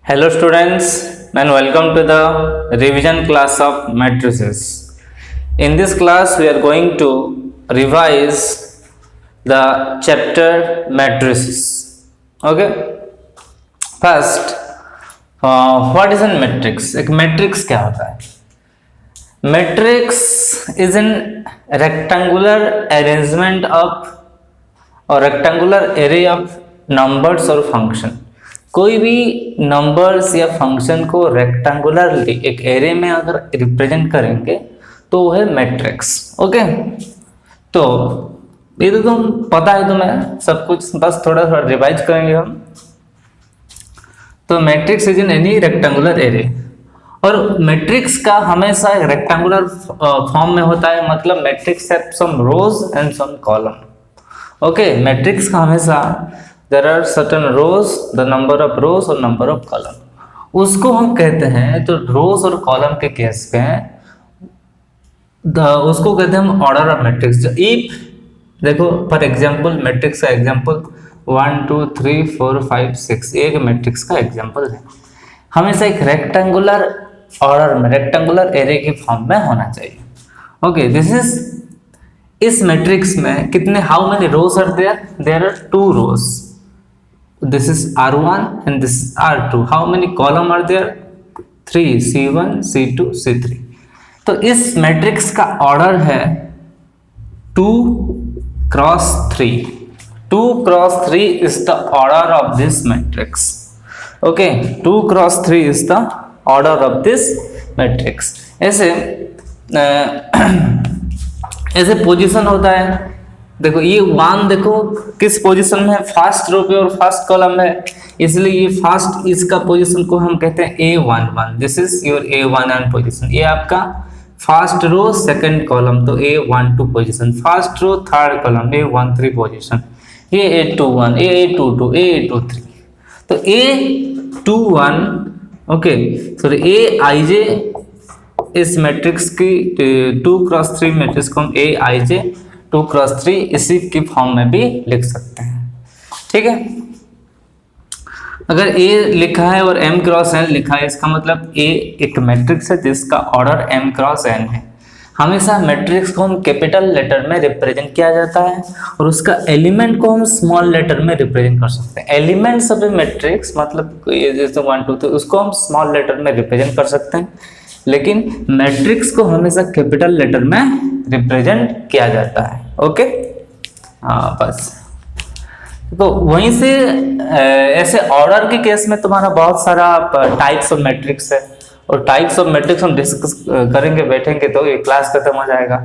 Hello students and welcome to the revision class of matrices. In this class we are going to revise the chapter matrices. Okay. First, what is a matrix? एक matrix क्या होता है? Matrix is an rectangular arrangement of or rectangular array of numbers or function. कोई भी numbers या function को रेक्टेंगुलरली एक array में अगर रिप्रेजेंट करेंगे तो वो है मैट्रिक्स. ओके, तो ये तो तुम पता है तुम्हें सब कुछ, बस थोड़ा थोड़ा रिवाइज करेंगे हम. तो matrix is in any rectangular array, और मैट्रिक्स का हमेशा रेक्टेंगुलर फॉर्म में होता है, मतलब matrix have some rows and some column. Okay, matrix का हमेशा there are certain rows, the number of rows और number of column, उसको हम कहते हैं. तो rows और column के केस में उसको कहते हैं हम ऑर्डर ऑफ मैट्रिक्स. इफ देखो फॉर एग्जांपल मैट्रिक्स का एग्जांपल 1 2 3 4 5 6 एक मैट्रिक्स का एग्जांपल है. हमेशा एक रेक्टेंगुलर ऑर्डर में रेक्टेंगुलर एरे की फॉर्म में होना चाहिए. ओके, दिस इज इस मैट्रिक्स में कितने how many rows are there? There are 2 rows. This is R1 and this is R2. How many column are there? 3, C1, C2, C3. तो इस मैट्रिक्स का ऑर्डर है 2 cross 3. 2 cross 3 is the order of this matrix. Okay, 2 cross 3 is the order of this matrix. ऐसे position होता है. देखो ये 1 देखो किस पोजीशन में है, फर्स्ट रो पे और फर्स्ट कॉलम में है, इसलिए ये फर्स्ट इसका पोजीशन को हम कहते हैं A11. This is your A11 position. ये आपका फर्स्ट रो सेकंड कॉलम, तो A12 position. First row third column A13 position. ये A21, A22, A23. तो A21 ओके सॉरी Aij इस मैट्रिक्स की 2 क्रॉस 3 मैट्रिक्स को हम Aij 2 क्रॉस 3 इसी की फॉर्म में भी लिख सकते हैं. ठीक है, अगर A लिखा है और M क्रॉस N लिखा है, इसका मतलब A एक मैट्रिक्स है जिसका ऑर्डर M क्रॉस N है. हमेशा मैट्रिक्स को हम कैपिटल लेटर में रिप्रेजेंट किया जाता है और उसका एलिमेंट को हम स्मॉल लेटर में रिप्रेजेंट कर सकते हैं. एलिमेंट्स ऑफ ए मैट्रिक्स मतलब जैसे 1 2 3 उसको हम स्मॉल लेटर में रिप्रेजेंट कर सकते हैं, लेकिन मैट्रिक्स को हमेशा कैपिटल लेटर में रिप्रेजेंट किया जाता है. ओके, हाँ बस. तो वहीं से ऐसे ऑर्डर के केस में तुम्हारा बहुत सारा टाइप्स ऑफ मैट्रिक्स है, और टाइप्स ऑफ मैट्रिक्स हम डिस्कस करेंगे, बैठेंगे तो ये क्लास खत्म हो जाएगा.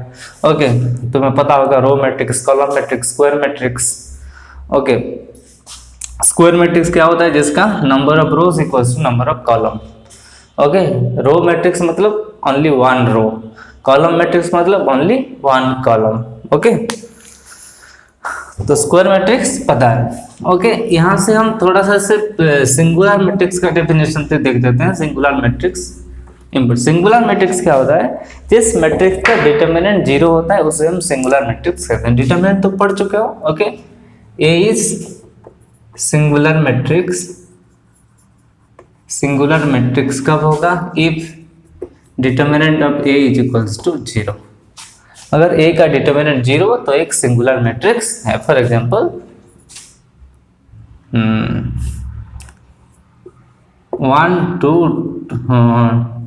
ओके, तुम्हें पता होगा row matrix, column matrix, square matrix. Okay, square matrix क्या होता है? जिसका number of rows equals to number of column. Okay, row matrix मतलब ओनली 1 रो, कॉलम मैट्रिक्स मतलब ओनली 1 कॉलम. ओके, तो स्क्वायर मैट्रिक्स पता है. ओके, यहाँ से हम थोड़ा सा सिंगुलर मैट्रिक्स का डेफिनेशन पे देख देते हैं. सिंगुलर मैट्रिक्स, सिंगुलर मैट्रिक्स क्या होता है? जिस मैट्रिक्स का डिटर्मिनेंट 0 होता है उसे हम सिंगुलर मैट्रिक्स कहते हैं. डिटर्मिनेंट तो पढ़ चुके हो. Okay, A is singular matrix. Singular matrix कब होगा? If determinant of A is equals to 0. अगर ए का डिटर्मिनेंट 0 तो एक सिंगुलर मैट्रिक्स है. फॉर एग्जांपल 1 2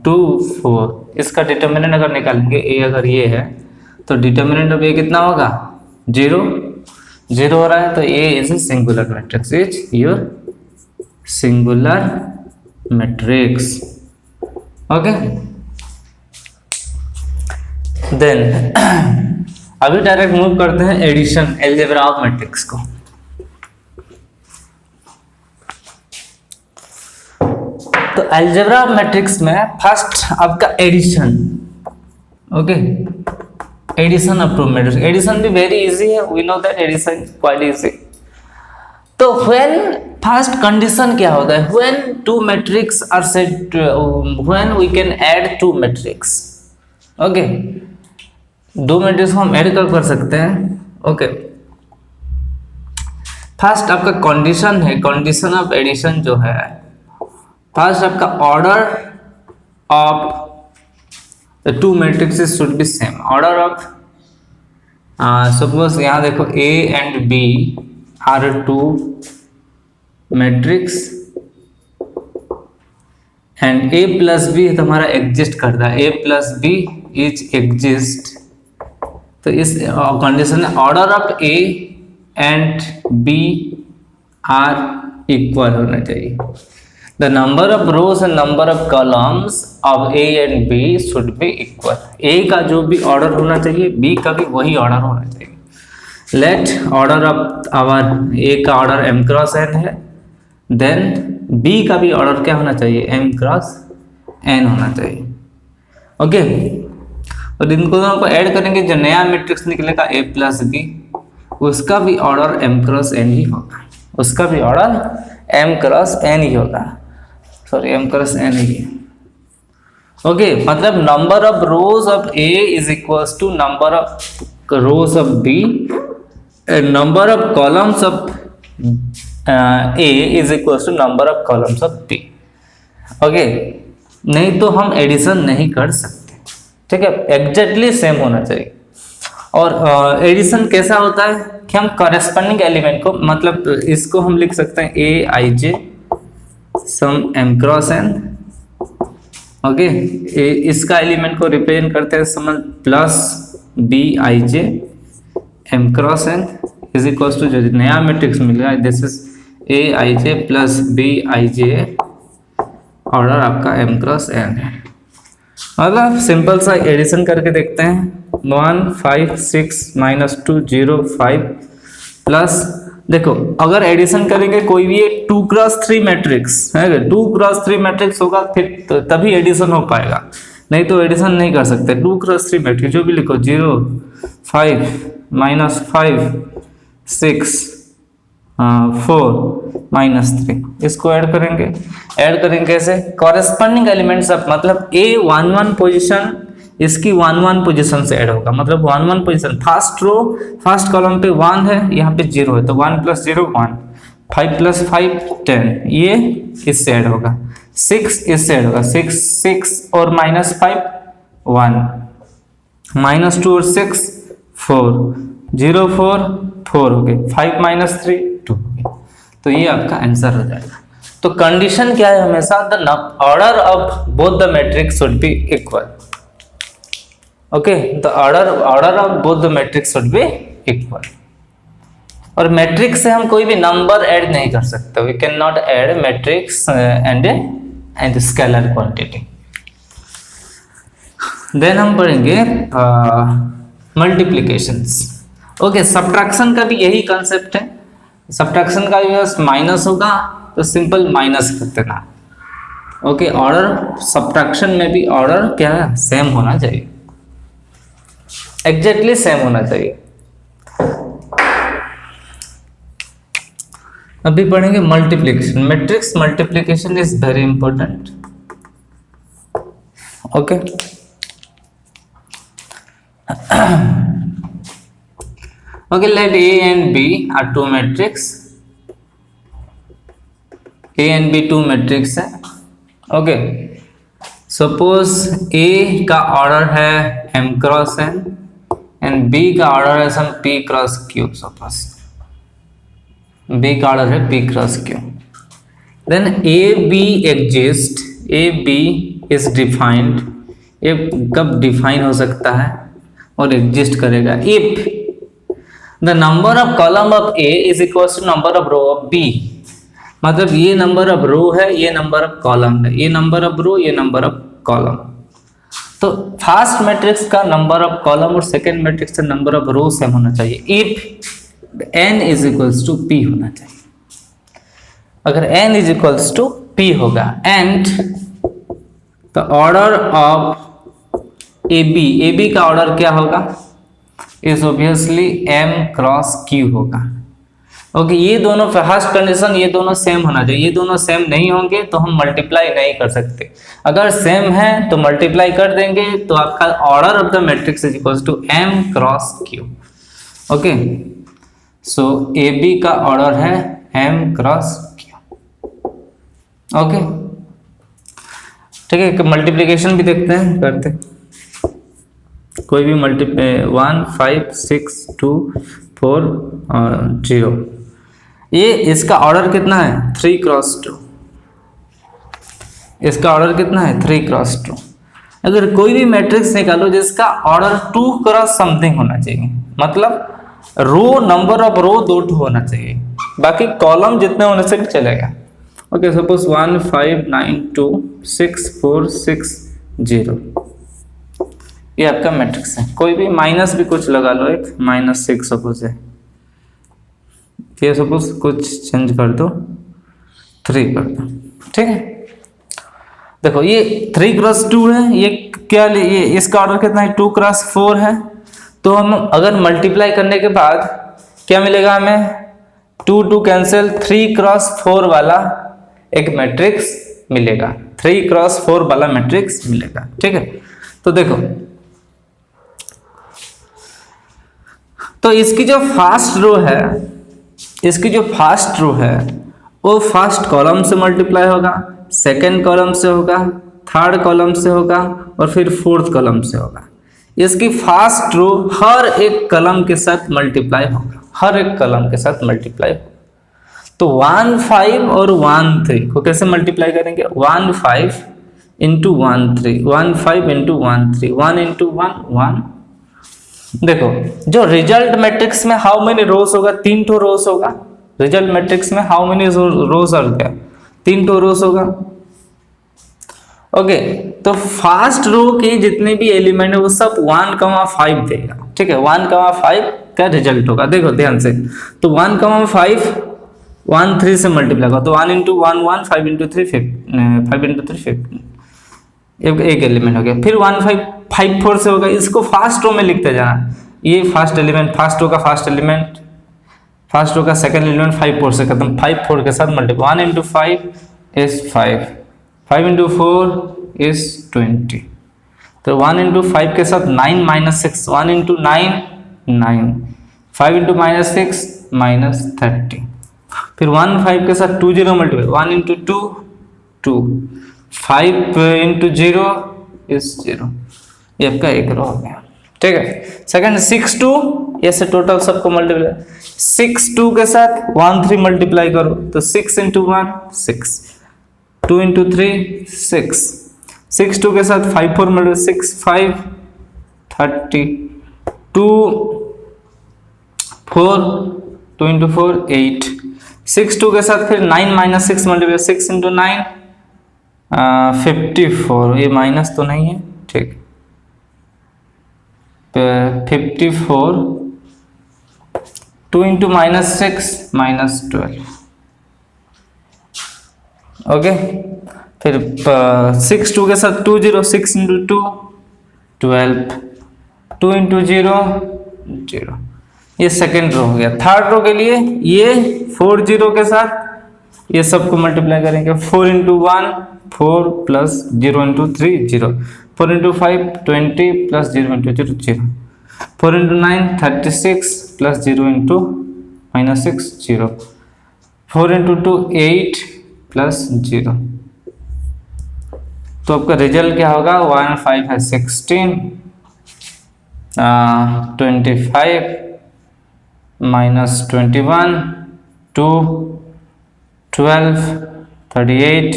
2 4, इसका डिटर्मिनेंट अगर निकालेंगे, ए अगर ये है तो डिटर्मिनेंट ऑफ ए कितना होगा? 0. 0 हो रहा है तो a is a singular matrix. Is your singular matrix. Okay, then अभी डायरेक्ट मूव करते हैं एडिशन, अलजेब्रा ऑफ मैट्रिक्स को. तो अलजेब्रा ऑफ मैट्रिक्स में फर्स्ट आपका addition. Okay, addition of 2 matrix. Addition भी वेरी इजी है, we know that addition is quite easy. तो व्हेन फर्स्ट कंडीशन क्या होता है? When 2 matrix are set, when we can add 2 matrix. Okay, 2 matrix को हम ऐड कर सकते हैं. ओके, फर्स्ट आपका कंडीशन है, कंडीशन ऑफ एडिशन जो है फर्स्ट आपका order of the two matrices should be same. Order of suppose यहाँ देखो A and B are two matrix and A plus B तुम्हारा एग्जिस्ट करता है, A plus B is exist. तो इस कंडीशन में order of A and B are equal होना चाहिए। The number of rows and number of columns of A and B should be equal. A का जो भी ऑर्डर होना चाहिए B का भी वही ऑर्डर होना चाहिए। Let order of our A का ऑर्डर m क्रॉस n है, देन B का भी ऑर्डर क्या होना चाहिए, m क्रॉस n होना चाहिए। ओके, और इन दोनों को ऐड करेंगे, जो नया मैट्रिक्स निकलेगा A प्लस बी, उसका भी ऑर्डर m क्रॉस n ही होगा, उसका भी ऑर्डर m क्रॉस n ही होगा, सॉरी m क्रॉस n ही है। ओके, मतलब number of rows of A is equals to number of rows of B and number of columns of A is equals to number of columns of B। ओके, नहीं तो हम addition नहीं कर सकते, ठीक है, एग्जैक्टली सेम होना चाहिए। और एडिशन कैसा होता है कि हम कॉरेस्पॉन्डिंग एलिमेंट को, मतलब इसको हम लिख सकते हैं A i j sum m cross n। Okay, इसका एलिमेंट को रिप्रेजेंट करते हैं समझ plus B i j m cross n is equal to जो नया मैट्रिक्स मिलेगा this is A i j plus B i j, order आपका m क्रॉस n है। मतलब सिंपल सा एडिशन करके देखते हैं, 1 5 6 माइनस 2 0 5 प्लस, देखो अगर एडिशन करेंगे कोई भी एक 2 क्रॉस 3 मैट्रिक्स है, 2 क्रॉस 3 मैट्रिक्स होगा फिर तो तभी एडिशन हो पाएगा, नहीं तो एडिशन नहीं कर सकते। 2 क्रॉस 3 मैट्रिक्स जो भी लिखो 0 5 माइनस 5 6 4 माइनस 3, इसको ऐड करेंगे कैसे, कॉरेस्पॉन्डिंग एलिमेंट्स ऑफ, मतलब A 1 1 पोजीशन इसकी 1 1 पोजीशन से ऐड होगा, मतलब 1 1 position first row first column पे 1 है, यहाँ पे 0 है, तो 1 प्लस 0 1, 5 प्लस 5 10, ये इससे ऐड होगा, 6 इससे ऐड होगा, 6 और माइनस 5 1, माइनस 2 और 6 4 0 4 4 हो गए, 5 माइनस 3 2 हो गए। तो ये आपका आंसर हो जाएगा। तो कंडीशन क्या है हमेशा, the order of both the matrix should be equal. Okay, the order of both the matrix should be equal. और मैट्रिक्स से हम कोई भी नंबर ऐड नहीं कर सकते, we can not add matrix and scalar quantity. Then हम पढ़ेंगे मल्टीप्लिकेशंस। ओके, सब्ट्रैक्शन का भी यही कंसेप्ट है, सब्ट्रैक्शन का भी माइनस होगा तो सिंपल माइनस कर देना। ओके, ऑर्डर सब्ट्रैक्शन में भी ऑर्डर क्या है, सेम होना चाहिए, एग्जैक्टली सेम होना चाहिए। अभी पढ़ेंगे multiplication. Matrix multiplication is very important. Okay, okay, let A and B are two matrix, A and B two matrix है। ओके, सपोज A का ऑर्डर है m cross n and B का order है some p cross q। Suppose B का order है p cross q, then A B exist, A B is defined. ये कब define हो सकता है और एग्जिस्ट करेगा, if the number of column of A is equal to number of row of B। मतलब ये नंबर ऑफ रो है, ये नंबर ऑफ कॉलम है, ये नंबर ऑफ रो, ये नंबर ऑफ कॉलम। तो फर्स्ट मैट्रिक्स का नंबर ऑफ कॉलम और सेकंड मैट्रिक्स का नंबर ऑफ रो सेम होना चाहिए, if n is equals to p होना चाहिए। अगर n is equals to p होगा and the order of AB का ऑर्डर क्या होगा, is obviously m cross q होगा। ओके, ये दोनों फर्स्ट कंडीशन, ये दोनों सेम होना चाहिए, ये दोनों सेम नहीं होंगे तो हम मल्टीप्लाई नहीं कर सकते। अगर सेम है तो मल्टीप्लाई कर देंगे, तो आपका order of the matrix is equal to m cross q। Okay, so AB का ऑर्डर है m क्रॉस q। ओके, ठीक है, मल्टीप्लिकेशन भी देखते हैं करते, कोई भी 1 5 6 2 4 और 0, ये इसका ऑर्डर कितना है 3 क्रॉस 2, इसका ऑर्डर कितना है 3 क्रॉस 2। अगर कोई भी मैट्रिक्स निकालो जिसका ऑर्डर 2 क्रॉस समथिंग होना चाहिए, मतलब रो नंबर ऑफ रो 2 होना चाहिए, बाकी कॉलम जितने होने से भी चलेगा। ओके, सपोज 1 5 9 2 6 4 6 0, ये आपका मैट्रिक्स है। कोई भी माइनस भी कुछ लगा लो, एक -6 सपोज है, ये सपोज कुछ चेंज कर दो 3 कर दो, ठीक है। देखो ये 3 क्रॉस 2 है, ये क्या, ये इसका ऑर्डर कितना है 2 क्रॉस 4 है, तो हम अगर मल्टीप्लाई करने के बाद क्या मिलेगा हमें, 2 2 कैंसिल, 3 क्रॉस 4 वाला एक मैट्रिक्स मिलेगा, 3 क्रॉस 4 वाला मैट्रिक्स मिलेगा, ठीक है। तो देखो, तो इसकी जो फर्स्ट रो है, इसकी जो फर्स्ट रो है वो फर्स्ट कॉलम से मल्टीप्लाई होगा, सेकंड कॉलम से होगा, थर्ड कॉलम से होगा और फिर फोर्थ कॉलम से होगा। इसकी फर्स्ट रो हर एक कॉलम के साथ मल्टीप्लाई होगा, हर एक कॉलम के साथ मल्टीप्लाई होगा। तो 1 5 और 1 3 को कैसे मल्टीप्लाई करेंगे, 1 5 इंटू 1 3, 1 5 इंटू 1 3, 1 इंटू 1 1। देखो जो रिजल्ट मैट्रिक्स में हाउ मेनी रोज होगा, 3 तो रोज होगा, रिजल्ट मैट्रिक्स में how many rows are there, 3 तो रोज होगा। ओके, तो फर्स्ट रो के जितने भी एलिमेंट है वो सब 1,5 देगा, ठीक है, 1,5 का रिजल्ट होगा। देखो ध्यान से, तो 1,5 1 3 से मल्टीप्लाई होगा, तो 1 इंटू 1 1, 5 इंटू 3 5 इंटू 3 15, एक एलिमेंट हो गया। फिर 1 5 5 4 से होगा, इसको फर्स्ट रो में लिखते जाना, ये फर्स्ट एलिमेंट, फर्स्ट रो का फर्स्ट एलिमेंट, फर्स्ट रो का सेकंड एलिमेंट 5 4 से खत्म, 5 4 के साथ multiply, 1 into 5 is 5, 5 into 4 is 20, तो 1 इंटू 5 के साथ 9 माइनस 6, 1 इंटू 9 9, 5 इंटू -6 -30, फिर 1 5 के साथ 2 0 मल्टीप्लाई, 1 इंटू 2 2, 5 इंटू 0 इज 0, ये आपका एक रो हो गया, ठीक है। सेकंड 6 2, ऐसे टोटल सबको मल्टीप्लाई, 6 2 के साथ 1 3 मल्टीप्लाई करो, तो 6 इंटू 1 6, 2 इंटू 3 6, 6 2 के साथ 5 4 मल्टीप्लाई, 6 5 30, 2 4, 2 इंटू 4 8, 6 2 के साथ फिर 9 माइनस 6 मल्टीप्लाई, 6 इंटू 9 54, ये माइनस तो नहीं है, ठीक, 54, 2 इंटू -6 -12, ओके। फिर 6 2 के साथ 2 0, 6 इंटू 2 12, 2 इंटू 0 0, ये सेकेंड रो हो गया। थर्ड रो के लिए ये 4 0 के साथ ये सबको मल्टीप्लाई करेंगे, 4 into 1 4 plus 0 into 3 0, 4 into 5 20 plus 0 into 0 0, 4 into 9 36 plus 0 into -6 0, 4 into 2 8 plus 0। तो आपका रिजल्ट क्या होगा, 1 5 है 16, 25 -21 2 12 38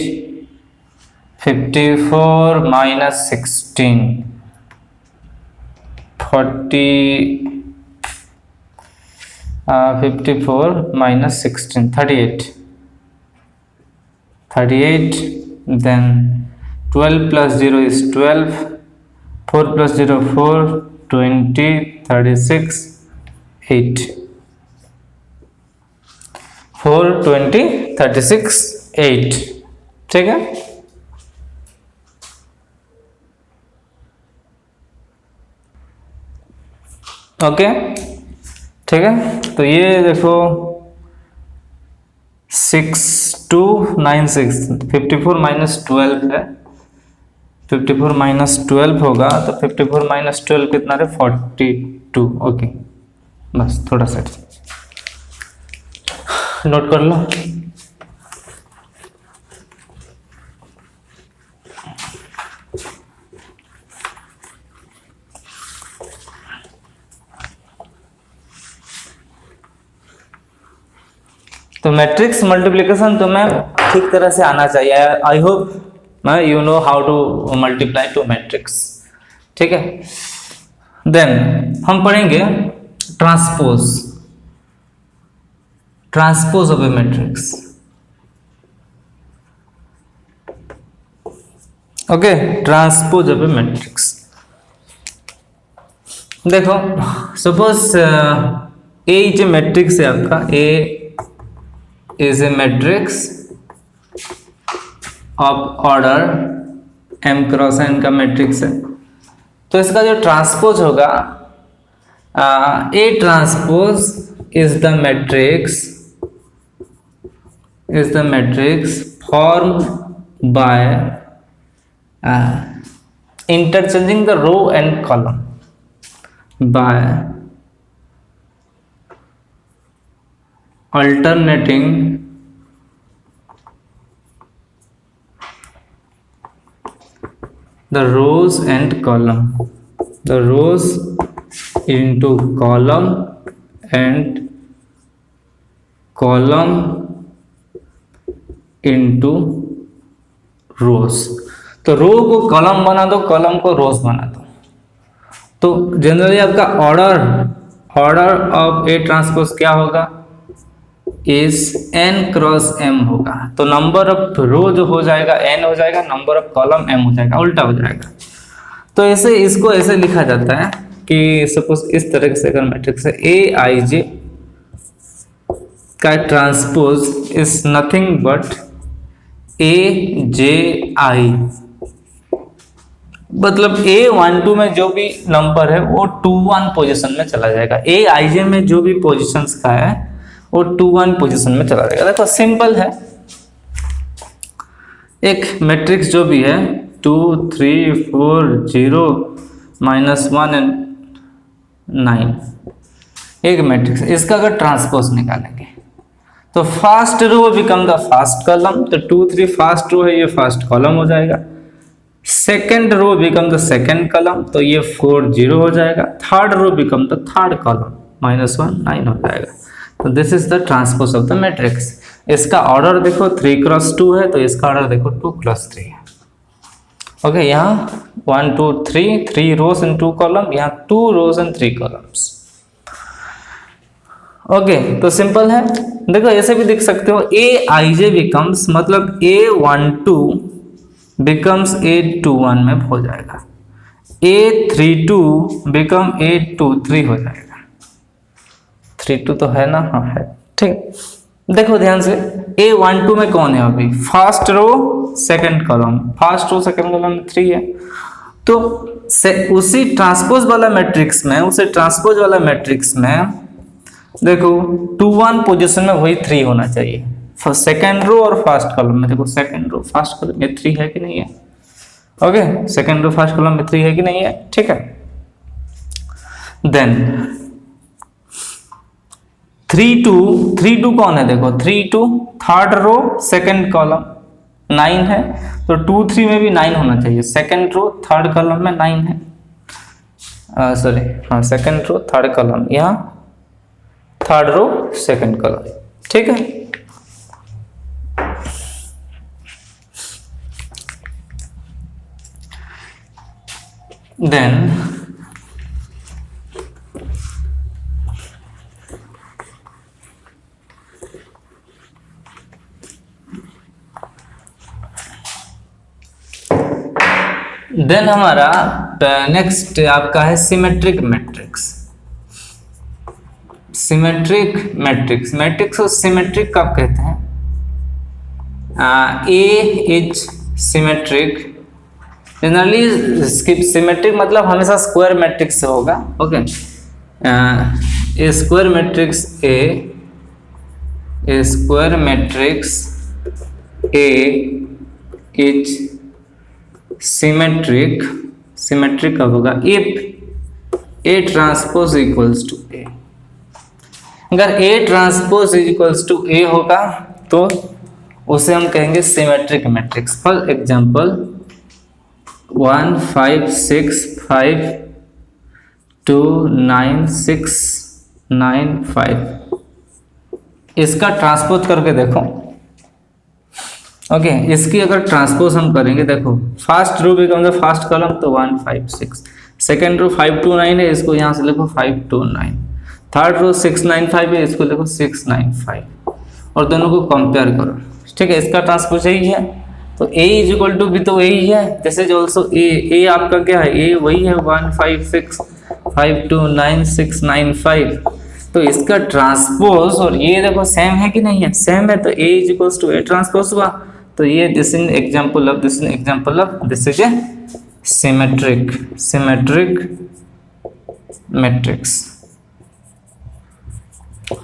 54 -16 40 54 -16 38, then 12 plus 0 is 12, 4 plus 0 4, 20 36 8, 4 20 36 8, ठीक है। ओके, ठीक है। तो ये देखो 6296 54 -12 है, 54 -12 होगा, तो 54 -12 कितना है 42। ओके, बस थोड़ा सा नोट कर लो। तो मैट्रिक्स मल्टीप्लिकेशन तुम्हें ठीक तरह से आना चाहिए। I hope you know how to multiply two matrix, ठीक है। देन हम पढ़ेंगे transpose of a matrix. Okay, transpose of a matrix. देखो suppose a is a matrix है आपका, a is a matrix of order m cross n का matrix है। तो इसका जो ट्रांसपोज होगा, a transpose is the matrix form by interchanging the row and column by alternating the rows and column, the rows into column and column into rows। तो रो को column बना दो, कॉलम को रोज बना दो। तो जनरली आपका ऑर्डर ऑफ ए ट्रांसपोज क्या होगा, इज n क्रॉस m होगा। तो नंबर ऑफ रो जो हो जाएगा n हो जाएगा, नंबर ऑफ कॉलम m हो जाएगा, उल्टा हो जाएगा। तो ऐसे इसको ऐसे लिखा जाता है कि सपोज इस तरह से अगर मैट्रिक्स है ए आई जे का ट्रांसपोज इज नथिंग बट ए जे आई, मतलब A12 में जो भी नंबर है वो 2-1 पोजीशन में चला जाएगा। Aij में जो भी पोजीशंस का है वो 2-1 पोजीशन में चला जाएगा। देखो सिंपल है, एक मैट्रिक्स जो भी है 2 3 4 0 -1 एंड 9, एक मैट्रिक्स, इसका अगर ट्रांसपोज निकालेंगे तो first row become the first column. तो 2 3 फर्स्ट रो है, ये फर्स्ट कॉलम हो जाएगा। Second row become the second column, तो ये 4 0 हो जाएगा। Third row become the third column, -1 9 हो जाएगा। तो this is the transpose of the matrix. इसका ऑर्डर देखो 3 क्रॉस 2 है, तो इसका ऑर्डर देखो 2 क्रॉस 3 है। ओके, यहाँ 1 2 3 रोज एंड 2 कॉलम, यहाँ 2 रोज एंड 3 कॉलम्स। ओके, तो सिंपल है। देखो ऐसे भी देख सकते हो, ए आई जे बिकम्स, मतलब A12 बिकम्स A21 में हो जाएगा, A32 बिकम A23 हो जाएगा। 32 तो है ना, हाँ है, ठीक। देखो ध्यान से, A12 में कौन है अभी, first row second column, first row second column में 3 है। तो उसी ट्रांसपोज वाला मैट्रिक्स में देखो 2-1 पोजीशन में वही 3 होना चाहिए, सेकेंड रो और फर्स्ट कॉलम में। देखो सेकेंड रो फर्स्ट कॉलम में 3 है कि नहीं है। Okay, second row first column में 3 है कि नहीं है, ठीक है। देन 3 2 कौन है, देखो 3 2 थर्ड रो सेकेंड कॉलम 9 है, तो 2 3 में भी 9 होना चाहिए। सेकेंड रो थर्ड कॉलम में 9 है, सॉरी हाँ, सेकेंड रो थर्ड कॉलम, यहाँ थर्ड रो सेकेंड कॉलम, ठीक है। देन हमारा नेक्स्ट आपका है सिमेट्रिक मैट्रिक्स। मैट्रिक्स को सिमेट्रिक कब कहते हैं, a is symmetric, generally symmetric मतलब हमेशा स्क्वायर मैट्रिक्स से होगा। Okay, square matrix a is symmetric कब होगा, if a transpose equals to a. अगर A transpose equals to A होगा तो उसे हम कहेंगे सिमेट्रिक मैट्रिक्स। फॉर एग्जांपल 1 5 6 5 2 9 6 9 5, इसका ट्रांसपोज करके देखो। ओके, इसकी अगर ट्रांसपोज हम करेंगे, देखो first row become the first column तो 1 5 6, सेकेंड रो 5 2 9 है, इसको यहाँ से लिखो 5 2 9, थर्ड रो 6 9 5 है, इसको लिखो 6 9 5, और दोनों को कंपेयर करो। ठीक है, इसका ट्रांसपोज यही है, तो a इज इक्वल टू भी तो यही है, दिस इज ऑल्सो a आपका क्या है, a वही है 1 5 6 5 2 9 6 9 5, तो इसका ट्रांसपोज और ये देखो सेम है कि नहीं है, सेम है, तो a is equal to a transpose हुआ, तो ये this is example of this is a symmetric matrix.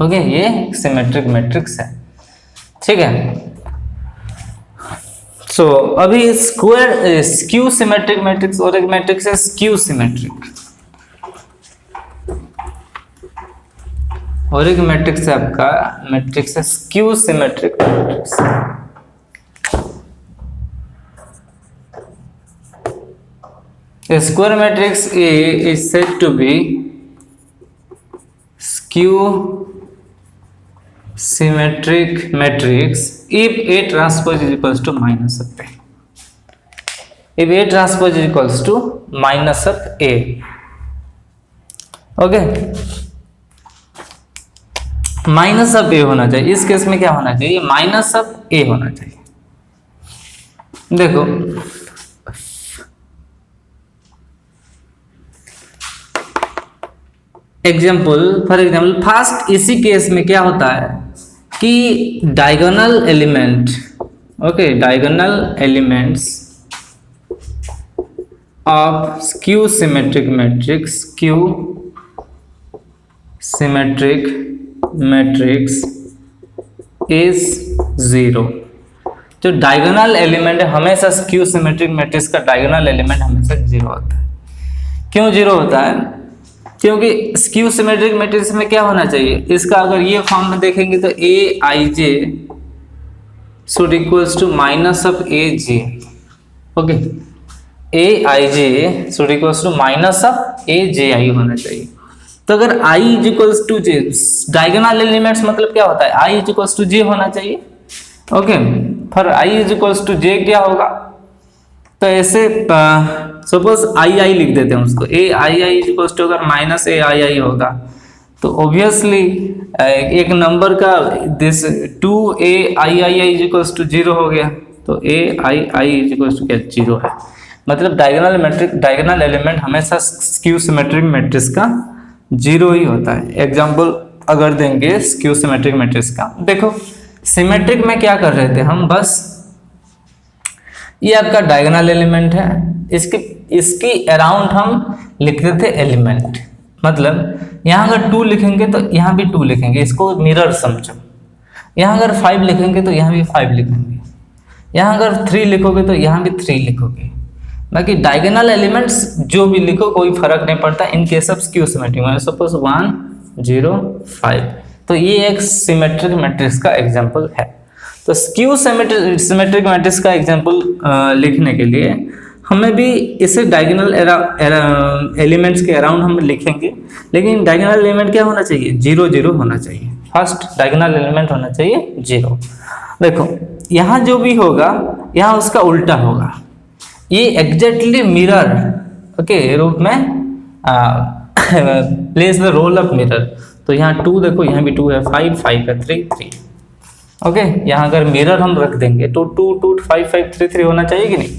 Okay, ये सिमेट्रिक मैट्रिक्स है। ठीक है, सो अभी स्क्वायर स्क्यू सिमेट्रिक मैट्रिक्स और एक मैट्रिक्स है स्क्यू सिमेट्रिक, और एक मैट्रिक्स है आपका मैट्रिक्स है skew symmetric matrix. A square matrix A is said to be skew symmetric matrix if A transpose is equals to minus of A. If A transpose is equals to minus of A. Okay. Minus of A होना चाहिए, इस case में क्या होना चाहिए, minus of A होना चाहिए। देखो फॉर एग्जाम्पल फर्स्ट इसी केस में क्या होता है कि diagonal element, okay, diagonal elements of skew symmetric matrix is 0। जो डायगोनल एलिमेंट है हमेशा स्क्यू सिमेट्रिक मैट्रिक्स का डायगोनल एलिमेंट हमेशा 0 होता है। क्यों 0 होता है, क्योंकि स्क्यू सिमेट्रिक मैट्रिक्स में क्या होना चाहिए, इसका अगर ये फॉर्म में देखेंगे तो Aij should equals to minus of Aj। Okay, Aij should equals to minus of Aj होना चाहिए। तो अगर I is equals to J, diagonal elements मतलब क्या होता है, I is equals to J होना चाहिए। Okay, for I is equals to J क्या होगा, तो ऐसे सपोज आई लिख देते हैं उसको, ai इज इक्वल टू अगर माइनस ai होगा तो ऑब्वियसली एक नंबर का this 2ai is equal to 0 हो गया, तो ai इज इक्वल टू क्या 0 है। मतलब डायगोनल एलिमेंट हमेशा स्क्यू सिमेट्रिक मैट्रिक्स का 0 ही होता है। एग्जांपल अगर देंगे स्क्यू सिमेट्रिक मैट्रिक्स का, देखो सिमेट्रिक में क्या कर रहे थे हम, बस ये आपका डायगोनल एलिमेंट है, इसकी अराउंड हम लिखते थे एलिमेंट, मतलब यहाँ अगर 2 लिखेंगे तो यहाँ भी 2 लिखेंगे, इसको मिरर समझो। यहाँ अगर 5 लिखेंगे तो यहाँ भी 5 लिखेंगे, यहाँ अगर 3 लिखोगे तो यहाँ भी 3 लिखोगे। बाकी डायगोनल एलिमेंट्स जो भी लिखो कोई फर्क नहीं पड़ता in case of skew symmetric में। सपोज 1 0 5, तो ये एक सिमेट्रिक मैट्रिक्स का एग्जांपल है। तो स्क्यू सिमेट्रिक मैट्रिक्स का एग्जांपल लिखने के लिए हमें भी इसे डायगोनल एलिमेंट्स के अराउंड हम लिखेंगे, लेकिन डायगोनल एलिमेंट क्या होना चाहिए, 0 0 होना चाहिए। फर्स्ट डायगोनल एलिमेंट होना चाहिए 0। देखो यहाँ जो भी होगा यहाँ उसका उल्टा होगा, ये एग्जैक्टली मिरर ओके रूप में place the role of mirror. तो यहाँ 2 देखो, यहाँ भी 2 है, 5 5 है, 3 3। ओके, यहाँ अगर मिरर हम रख देंगे तो 2 2 5 5 3 3 होना चाहिए कि नहीं,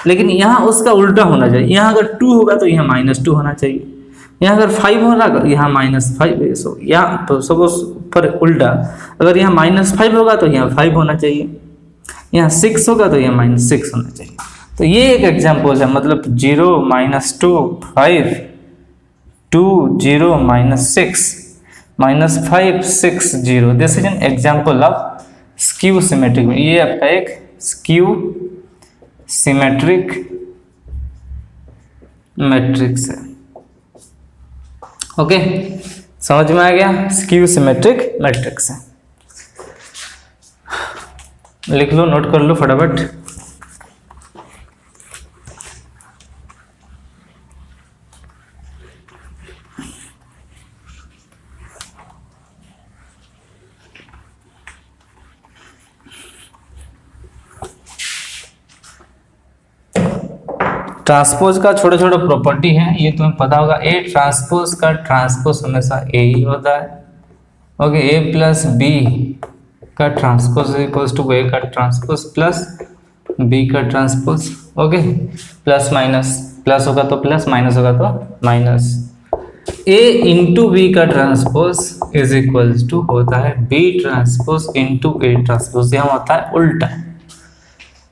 लेकिन यहाँ उसका उल्टा होना चाहिए। यहाँ अगर 2 होगा तो यहाँ -2 होना चाहिए, यहाँ अगर 5 होगा तो यहाँ -5। सो यहाँ तो सपोज पर उल्टा, अगर यहाँ -5 होगा तो यहाँ 5 होना चाहिए, यहाँ 6 होगा तो यहाँ -6 होना चाहिए। तो ये एक एग्जांपल है, मतलब 0 -2 5 2 0 -6 -5 6 0। This is an example of skew symmetric. ये आपका एक स्क्यू सिमेट्रिक मैट्रिक्स है। ओके, समझ में आ गया, स्क्यू सिमेट्रिक मैट्रिक्स है। लिख लो, नोट कर लो फटाफट। ट्रांसपोज का छोटा छोटा प्रॉपर्टी है, ये तुम्हें पता होगा। ए ट्रांसपोज का ट्रांसपोज हमेशा ए ही होता है। ओके, ए प्लस बी का ट्रांसपोज इक्वल्स टू ए का ट्रांसपोज प्लस बी का transpose. Okay, plus minus, plus होगा तो प्लस, माइनस होगा तो माइनस। ए इंटू बी का ट्रांसपोज इज इक्वल्स टू होता है B transpose into A transpose, यहाँ होता है उल्टा।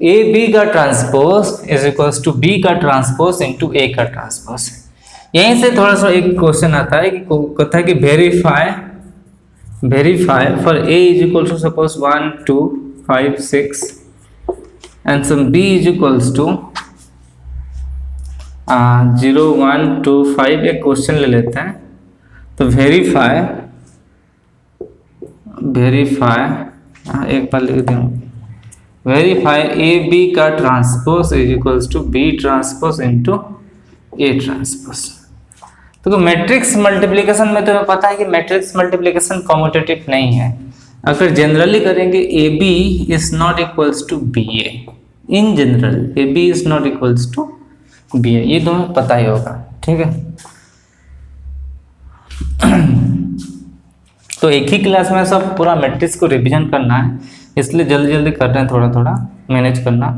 ए बी का transpose is equals to B का ट्रांसपोज इंटू ए का ट्रांसपोज। यहीं से थोड़ा सा एक क्वेश्चन आता है कि कहता है कि verify for A is equal to suppose 1 2 5 6 and some B is equals to 0 1 2 5। एक क्वेश्चन ले लेते हैं। तो वेरीफाई एक बार लिख दूँ, वेरीफाई ए बी का transpose is equals to B transpose into A transpose. तो मैट्रिक्स मल्टीप्लिकेशन में तुम्हें पता है कि मैट्रिक्स मल्टीप्लिकेशन कॉम्यूटेटिव नहीं है। अगर जनरली करेंगे a b is not equals to b a, in general a b is not equals to b a, ये तुम्हें पता ही होगा। ठीक है, तो एक ही क्लास में सब पूरा मैट्रिक्स को रिवीजन करना है, इसलिए जल्दी जल्दी कर रहे हैं, थोड़ा थोड़ा मैनेज करना।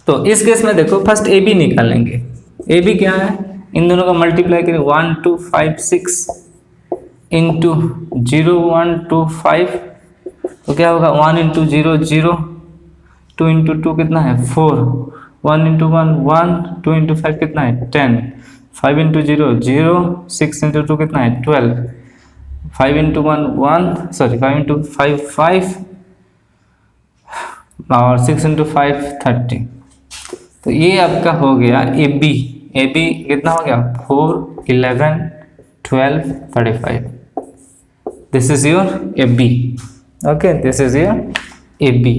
तो इस केस में देखो फर्स्ट ए बी निकालेंगे। ए बी क्या है, इन दोनों का मल्टीप्लाई करें 1 2 5 6 इंटू 0 1 2 5, तो क्या होगा 1 इंटू 0 0, 2 इंटू 2 कितना है 4, 1 इंटू 1 1, 2 इंटू 5 कितना है 10, 5 इंटू 0 0, 6 इंटू 2 कितना है 12, 5 इंटू 1 1, सॉरी 5 इंटू 5 5 और 6 इंटू 5 30। तो ये आपका हो गया ए बी। ए बी कितना हो गया 4 11 12 35। This is your A B. Okay, this is your A B.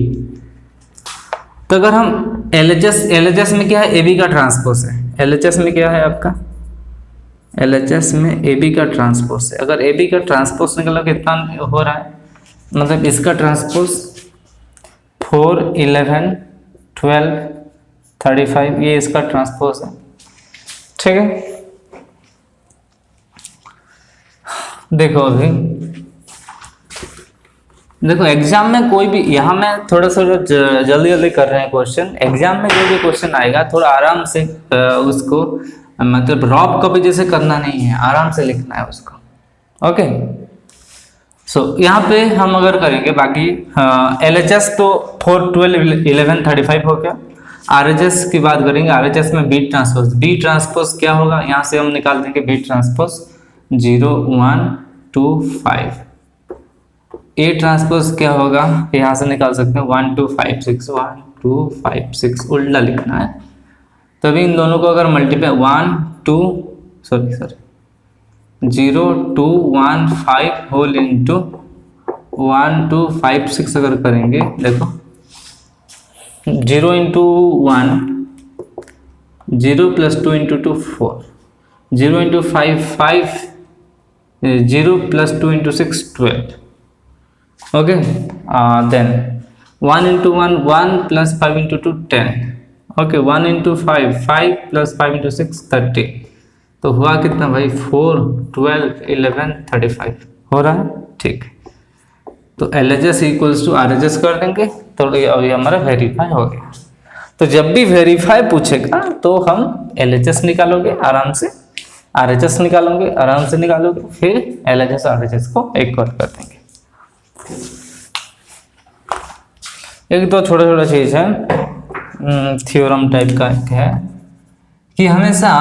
तो अगर हम एलएचएस में क्या है, ए बी का ट्रांसपोज है। एलएचएस में क्या है आपका, एलएचएस में ए बी का ट्रांसपोज है। अगर ए बी का ट्रांसपोज निकलो कितना हो रहा है, मतलब इसका ट्रांसपोज 4 11 12 35, ये इसका ट्रांसपोज है। ठीक है, देखो अभी देखो एग्जाम में कोई भी, यहाँ में थोड़ा सा जल्दी जल्दी कर रहे हैं क्वेश्चन। एग्जाम में जो भी क्वेश्चन आएगा थोड़ा आराम से उसको, मतलब रॉब कॉपी जैसे करना नहीं है, आराम से लिखना है उसको। ओके, सो यहाँ पे हम अगर करेंगे बाकी एलएचएस तो 4 12 11 35 हो गया। आरएचएस की बात करेंगे, आरएचएस में बी ट्रांसपोज क्या होगा, यहाँ से हम निकाल देंगे बी ट्रांसपोज 0 1 2 5। ए ट्रांसपोज क्या होगा, यहाँ से निकाल सकते हैं 1 2 5 6, 1 2 5 6, उल्टा लिखना है। तभी इन दोनों को अगर मल्टीप्लाई 1 2 0 2 1 5 होल इंटू 1 2 5 6 अगर करेंगे, देखो 0 into 1 0 plus 2 into 2 4, 0 into 5 5, 0 plus 2 into 6 12। Okay, then 1 into 1 1 plus 5 into 2 10। Okay, 1 into 5 5 plus 5 into 6 30। तो हुआ कितना भाई 4 12 11 35 हो रहा है। ठीक, तो एलएचएस इक्वल्स टू आरएचएस कर देंगे, तो ये हमारा वेरीफाई हो गया। तो जब भी वेरीफाई पूछेगा तो हम एलएचएस निकालोगे आराम से, आरएचएस निकालोगे आराम से निकालोगे, फिर एलएचएस आरएचएस को एक और कर देंगे। एक तो छोटा छोटा चीज है, थ्योरम टाइप का है कि हमेशा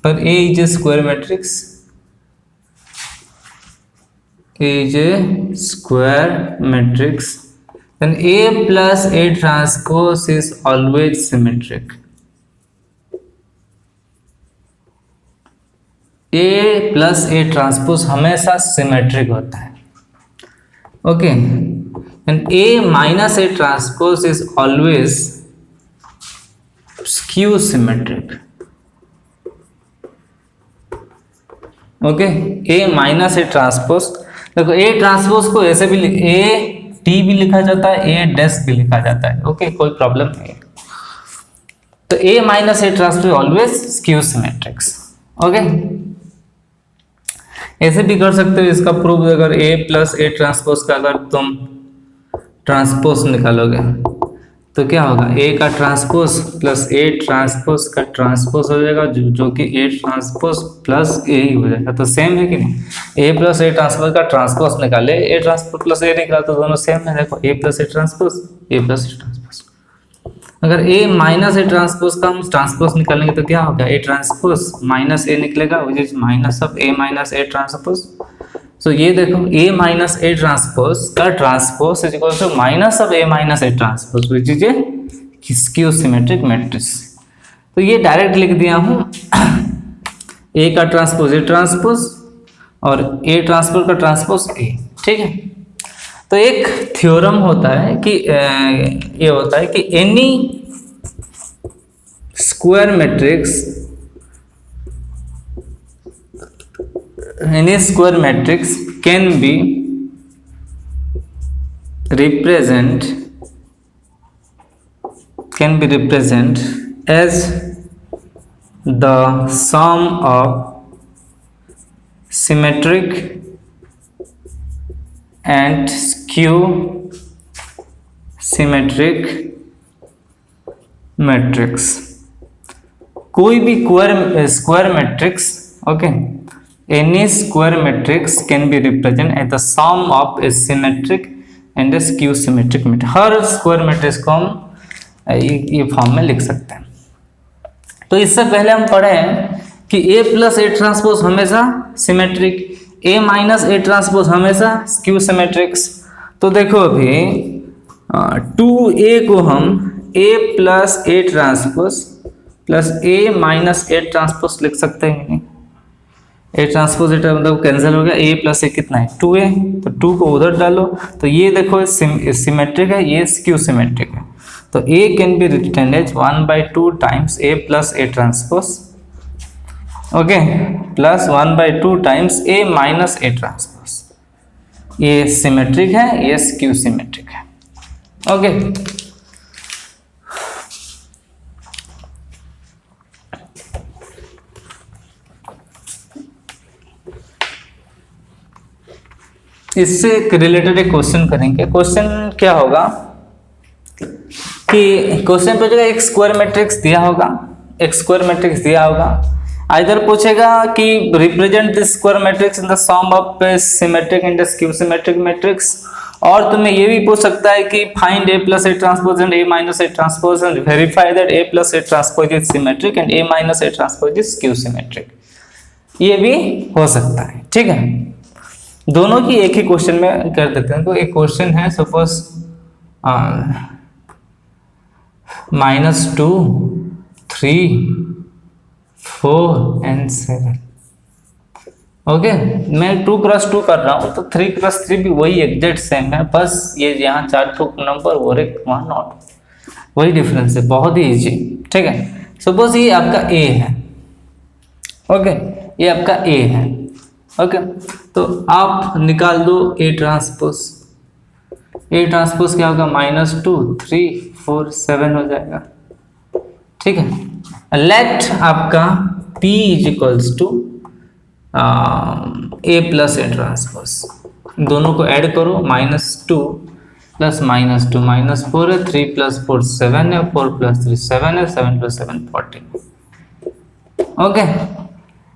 पर a is a square matrix, is a square matrix, then A plus A transpose is always symmetric. A plus A transpose हमेशा सिमेट्रिक होता है। Okay, and A minus A transpose is always skew symmetric. Okay, A minus A transpose, देखो A transpose को ऐसे भी A T भी लिखा जाता है, ए डैश भी लिखा जाता है। ओके, कोई प्रॉब्लम नहीं है। तो A minus A transpose always skew symmetrics. Okay, ऐसे भी कर सकते हो इसका प्रूफ, अगर A प्लस A ट्रांसपोज का अगर तुम ट्रांसपोज निकालोगे तो क्या होगा, A का ट्रांसपोज प्लस A ट्रांसपोज का ट्रांसपोज हो जाएगा, जो कि A ट्रांसपोज प्लस A ही हो जाएगा। तो सेम है कि नहीं, A प्लस A ट्रांसपोज का ट्रांसपोज निकाले, A ट्रांसपोज प्लस A निकाला तो दोनों सेम है। देखो A plus A transpose, A plus A transpose. अगर A माइनस A ट्रांसपोज का हम ट्रांसपोज निकालेंगे तो क्या होगा, A ट्रांसपोज माइनस A निकलेगा, which is minus of A minus A transpose. तो ये देखो A माइनस A ट्रांसपोज का transpose is equal to minus of A minus A transpose, which is a skew symmetric matrix. तो ये direct लिख दिया हूँ A का ट्रांसपोज A ट्रांसपोज और A ट्रांसपोज का ट्रांसपोज A। ठीक है, तो एक थ्योरम होता है कि ये होता है कि N E square matrix, any square matrix can be represent as the sum of symmetric and skew symmetric matrix। कोई भी square matrix, okay, any square matrix can be represented as the sum of a symmetric and a skew symmetric matrix। Her square matrix को हम ये form में लिख सकते हैं। तो इससे पहले हम पढ़े हैं कि A प्लस A ट्रांसपोज हमेशा symmetric, A minus A transpose हमेशा स्क्यू सिमेट्रिक्स। तो देखो अभी 2A को हम A plus A transpose plus A minus A transpose लिख सकते हैं नहीं, A ट्रांसपोज मतलब कैंसिल हो गया, A प्लस A कितना है 2A, तो 2 को उधर डालो तो ये देखो सिमेट्रिक है, ये स्क्यू सिमेट्रिक है। तो A can be written as 1/2 times A plus A transpose, okay, plus 1/2 times A minus A transpose. ये सिमेट्रिक है, ये स्क्यू सिमेट्रिक है। ओके, इससे रिलेटेड एक क्वेश्चन करेंगे। क्वेश्चन क्या होगा कि क्वेश्चन पूछेगा एक स्क्वायर मैट्रिक्स दिया होगा, एक स्क्वायर मैट्रिक्स दिया होगा, इधर पूछेगा कि represent this square matrix in the sum of symmetric and skew symmetric matrix. और तुम्हें ये भी पूछ सकता है कि find A plus A transpose and A minus A transpose and verify that A plus A transpose is symmetric and A minus A transpose is skew symmetric. ये भी हो सकता है। ठीक है, दोनों की एक ही क्वेश्चन में कर देते हैं। तो एक क्वेश्चन है सपोज -2, 3, 4 एंड 7। ओके, मैं 2x2 कर रहा हूँ तो 3x3 भी वही एग्जैक्ट सेम है, बस ये यहाँ 4 नंबर और एक वहाँ नॉट, वही डिफरेंस है, बहुत ही इजी। ठीक है, सपोज ये आपका A है, ओके, ये आपका A है, ओके, तो आप निकाल दो A ट्रांसपोज। A ट्रांसपोज क्या होगा, -2, 3, 4, 7 हो जाएगा। ठीक है, लेट आपका P is equals to A plus A transpose, दोनों को ऐड करो, -2 प्लस -2 -4 है, 3 प्लस 4 7 है, 4 प्लस 3 7 है, 7 plus 7 14। Okay,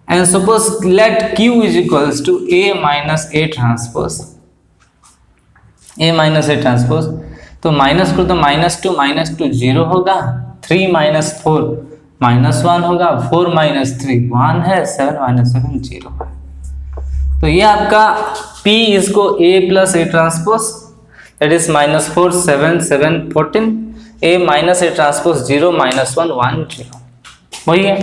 and suppose let Q is equals to A minus A transpose, A minus A transpose, तो माइनस को तो -2 0 होगा, 3 - 4 -1 होगा, 4 - 3 1 है, 7 - 7 0 है। तो ये आपका P इसको A plus A transpose that is -4 7 7 14, A minus A transpose 0 -1 1 0, वही है।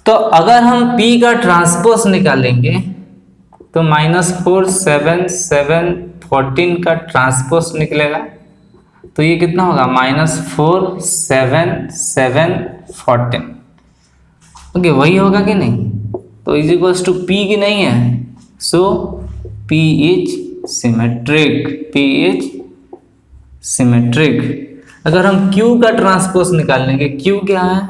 तो अगर हम P का ट्रांसपोज निकालेंगे तो -4 7 7 14 का ट्रांसपोज निकलेगा, तो ये कितना होगा, -4 7 7 14। ओके, वही होगा कि नहीं, तो इज इक्वल्स टू P की नहीं है, सो P is symmetric, P is symmetric. अगर हम Q का ट्रांसपोज निकाल लेंगे, Q क्या है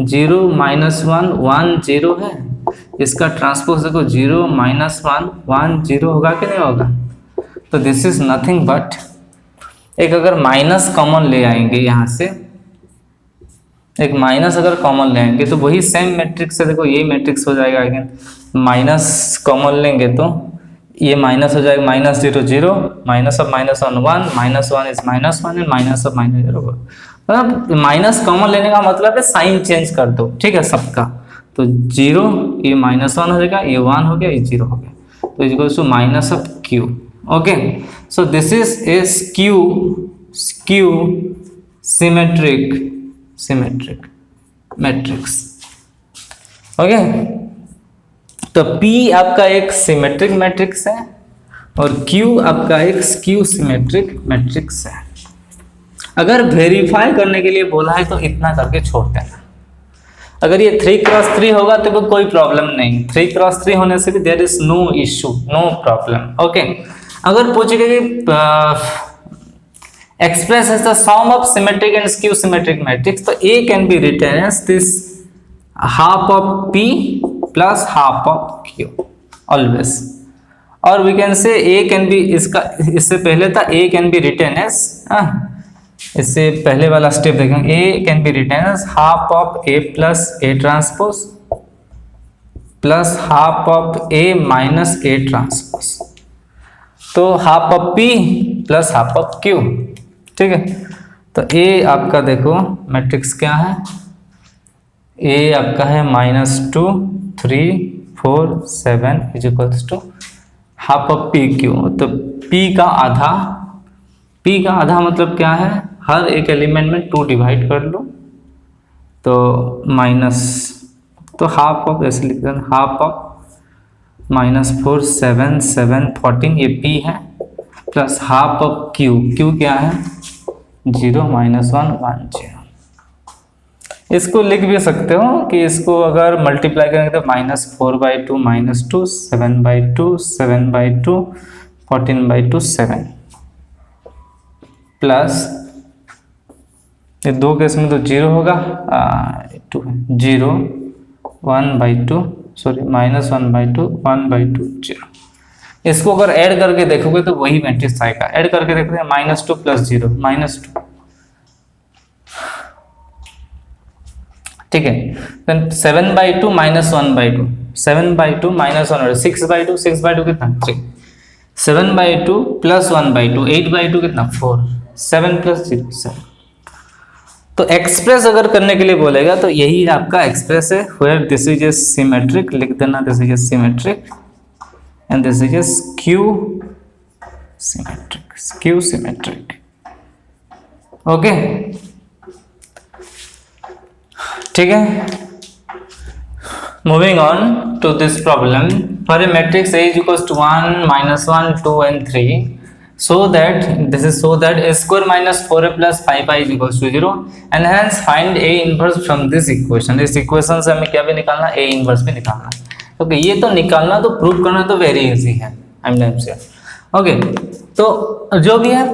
0 -1 1 0 है, इसका ट्रांसपोज देखो 0 -1 1 0 होगा कि नहीं होगा। तो दिस इज नथिंग बट, एक अगर माइनस कॉमन ले आएंगे यहाँ से, एक माइनस अगर कॉमन ले आएंगे तो वही सेम मैट्रिक्स है, देखो ये मैट्रिक्स हो जाएगा अगेन, माइनस कॉमन लेंगे तो ये माइनस हो जाएगा, -0 0 minus of -1 1 -1 is -1 and minus of -0 1। मतलब माइनस कॉमन लेने का मतलब है साइन चेंज कर दो, ठीक है सबका। तो 0 ये -1 हो जाएगा, ये 1 हो गया, ये 0 हो गया, तो equals to minus of Q। Okay, so this is a skew symmetric matrix. Okay, तो P आपका एक सिमेट्रिक मैट्रिक्स है और Q आपका एक स्क्यू सिमेट्रिक मैट्रिक्स है। अगर वेरीफाई करने के लिए बोला है तो इतना करके छोड़ देना। अगर ये 3x3 होगा तो कोई प्रॉब्लम नहीं, 3x3 होने से भी there is no issue, no problem. Okay, अगर पूछेगा कि express as the sum of symmetric and skew symmetric matrix, तो A can be written as this half of P plus half of Q always, और we can say A can be, इससे पहले था A can be written as, इससे पहले वाला step देखेंगे, A can be written as half of A plus A transpose plus half of A minus A transpose, तो half of P plus half of Q, ठीक है। तो A आपका देखो मैट्रिक्स क्या है, A आपका है -2 3 4 7 is equals to half of PQ। तो P का आधा मतलब क्या है, हर एक एलिमेंट में 2 डिवाइड कर लो, तो माइनस, तो हाफ ऑफ ऐसे लिख देना, हाफ ऑफ -4 7 7 14 ये P है, प्लस हाफ ऑफ Q क्या है 0 -1 1 0। इसको लिख भी सकते हो कि इसको अगर मल्टीप्लाई करेंगे तो -4/2 -2 7/2 7/2 14/2 7 प्लस ये दो केस में तो 0 होगा, 2 0 1/2 सॉरी -1/2 1/2 0। इसको अगर ऐड करके देखोगे तो वही मैट्रिक्स आएगा, ऐड करके देखते हैं -2 + 0 -2, ठीक है। देन 7/2 -1/2 7/2 -1/2 6/2 6/2 कितना 3 7/2 + 1/2 8/2 कितना 4 7 + 0 7। तो एक्सप्रेस अगर करने के लिए बोलेगा तो यही आपका एक्सप्रेस है, where this is a symmetric, लिख देना this is a symmetric and this is a skew symmetric। Okay, ठीक है। Moving on to this problem, for a matrix A is equals to 1 -1 2 and 3, so that this is so that A square minus 4A plus 5I is equals to 0 and hence find A inverse from this equation। इस equation से हमें क्या भी निकालना, A inverse भी निकालना। Okay, ये तो निकालना तो प्रूव करना तो वेरी इजी है, I am damn sure. Okay, तो जो भी है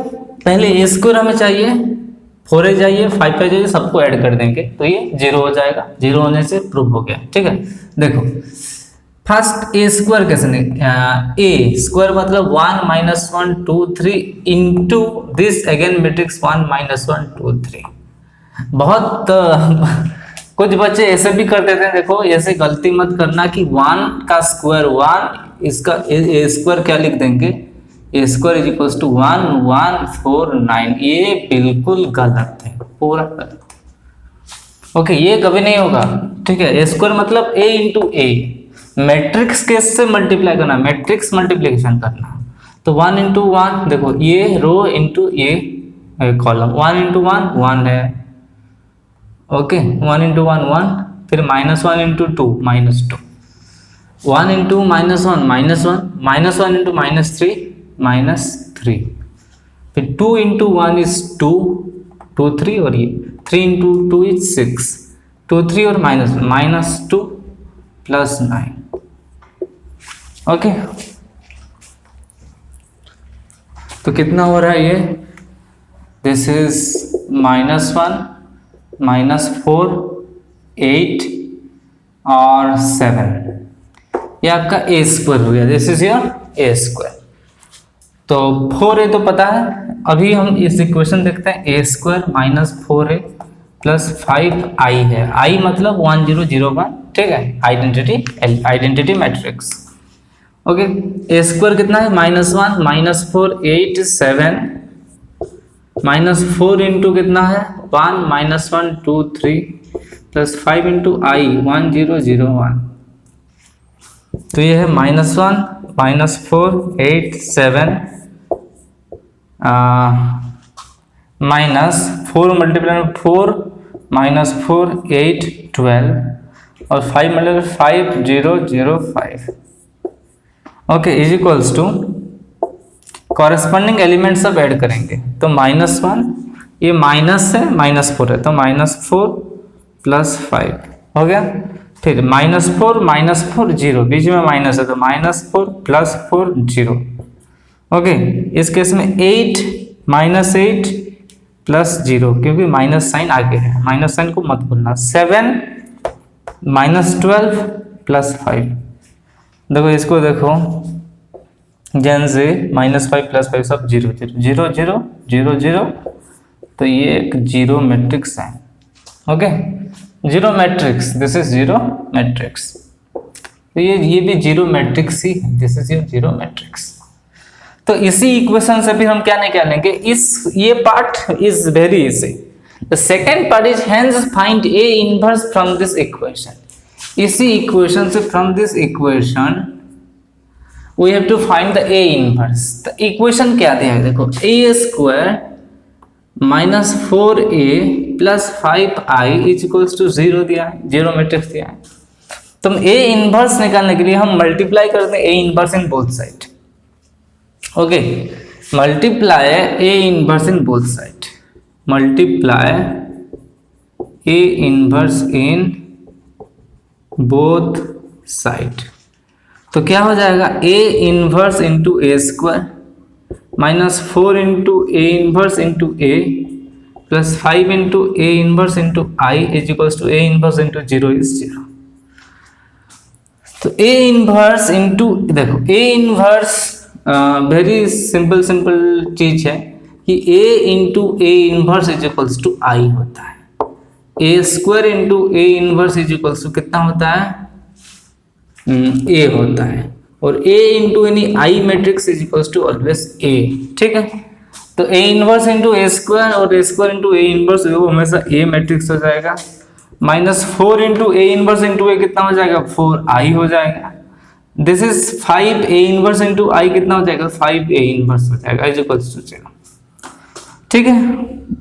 पहले A स्क्वायर हमें चाहिए, 4A चाहिए, 5A चाहिए, सबको ऐड कर देंगे तो ये 0 हो जाएगा, 0 होने से प्रूव हो गया, ठीक है। देखो फर्स्ट A स्क्वायर कैसे A स्क्वायर मतलब 1 -1 2 3 इंटू दिस अगेन मैट्रिक्स 1 -1 2 3। बहुत कुछ बच्चे ऐसे भी कर देते हैं, देखो ऐसे गलती मत करना कि 1 का स्क्वायर 1, इसका A स्क्वायर क्या लिख देंगे, A square is equals to 1 1 4 9। ये बिल्कुल गलत है, पूरा गलत है। ओके, ये कभी नहीं होगा, ठीक है। A स्क्वायर मतलब A into A, matrix case से मल्टीप्लाई करना, मैट्रिक्स मल्टीप्लिकेशन करना। तो 1 इंटू 1 देखो, ये रो इंटू ये कॉलम, 1 इंटू 1 1 है, ओके 1 इंटू 1 1, फिर -1 इंटू 2 -2, 1 इंटू -1 -1 -1 इंटू -3 -3, फिर 2 इंटू 1 इज 2 2 3, और ये 3 इंटू 2 इज 6 2 3 और -2 + 9। ओके, तो कितना हो रहा है ये, दिस इज -1 -4 8 और 7, ये आपका ए स्क्वायर हो गया। This is your A square. तो 4a तो पता है, अभी हम इस इक्वेशन देखते हैं। ए square minus 4a plus 5i है, i मतलब 1001, ठीक है, आइडेंटिटी मैट्रिक्स। ओके, ए स्क्वायर कितना है, -1 -4 8 7 -4 इंटू कितना है 1 -1 2 3 प्लस 5 इंटू i 1001। तो ये है -1 -4 8 7 -4 मल्टीप्लाई 4 -4 8 12 और 5 multiply 5 0 0 5। Okay, is equals to corresponding element सब ऐड करेंगे। तो -1 ये माइनस है, -4 है, तो -4 प्लस 5 हो गया। फिर -4 0, बीच में माइनस है तो -4 प्लस 4 0। ओके, इस केस में 8 -8 प्लस 0, क्योंकि माइनस साइन आगे है, माइनस साइन को मत भूलना। 7 -12 प्लस 5। देखो इसको देखो जन से -5 प्लस 5 सब 0 0 0 0 0 0, तो ये एक जीरो मैट्रिक्स है। Okay, zero matrix, this is zero matrix. तो ये भी जीरो मैट्रिक्स ही है, this is your zero matrix. तो इसी इक्वेशन से भी हम क्या निकालेंगे, इस ये part is very easy. The second part is hence find a inverse from this equation. इसी इक्वेशन से from this equation we have to find the a inverse. The equation क्या दिया है, देखो a square -4a plus 5i is equals to 0 दिया है, zero matrix दिया है। तो ए इनवर्स निकालने के लिए हम मल्टीप्लाई करते हैं A inverse in both side. Okay, multiply A inverse in both side, multiply A inverse in both side. तो क्या हो जाएगा, A inverse into A square -4 into A inverse into A plus 5 into A inverse into I is equals to A inverse into 0 is 0। तो A inverse into, देखो A inverse very simple चीज है कि a into A inverse is equals to I होता है। A square into A inverse is equals to कितना होता है, a होता है। और a into any I matrix is equals to always a, ठीक है। तो a inverse into A square और a square into A inverse वो हमेशा a मैट्रिक्स हो जाएगा। -4 into A inverse into a कितना हो जाएगा, 4i हो जाएगा। This is 5 A inverse into I कितना हो जाएगा, 5 ए इनवर्स हो जाएगा इज इक्वल्स टू 0, ठीक है।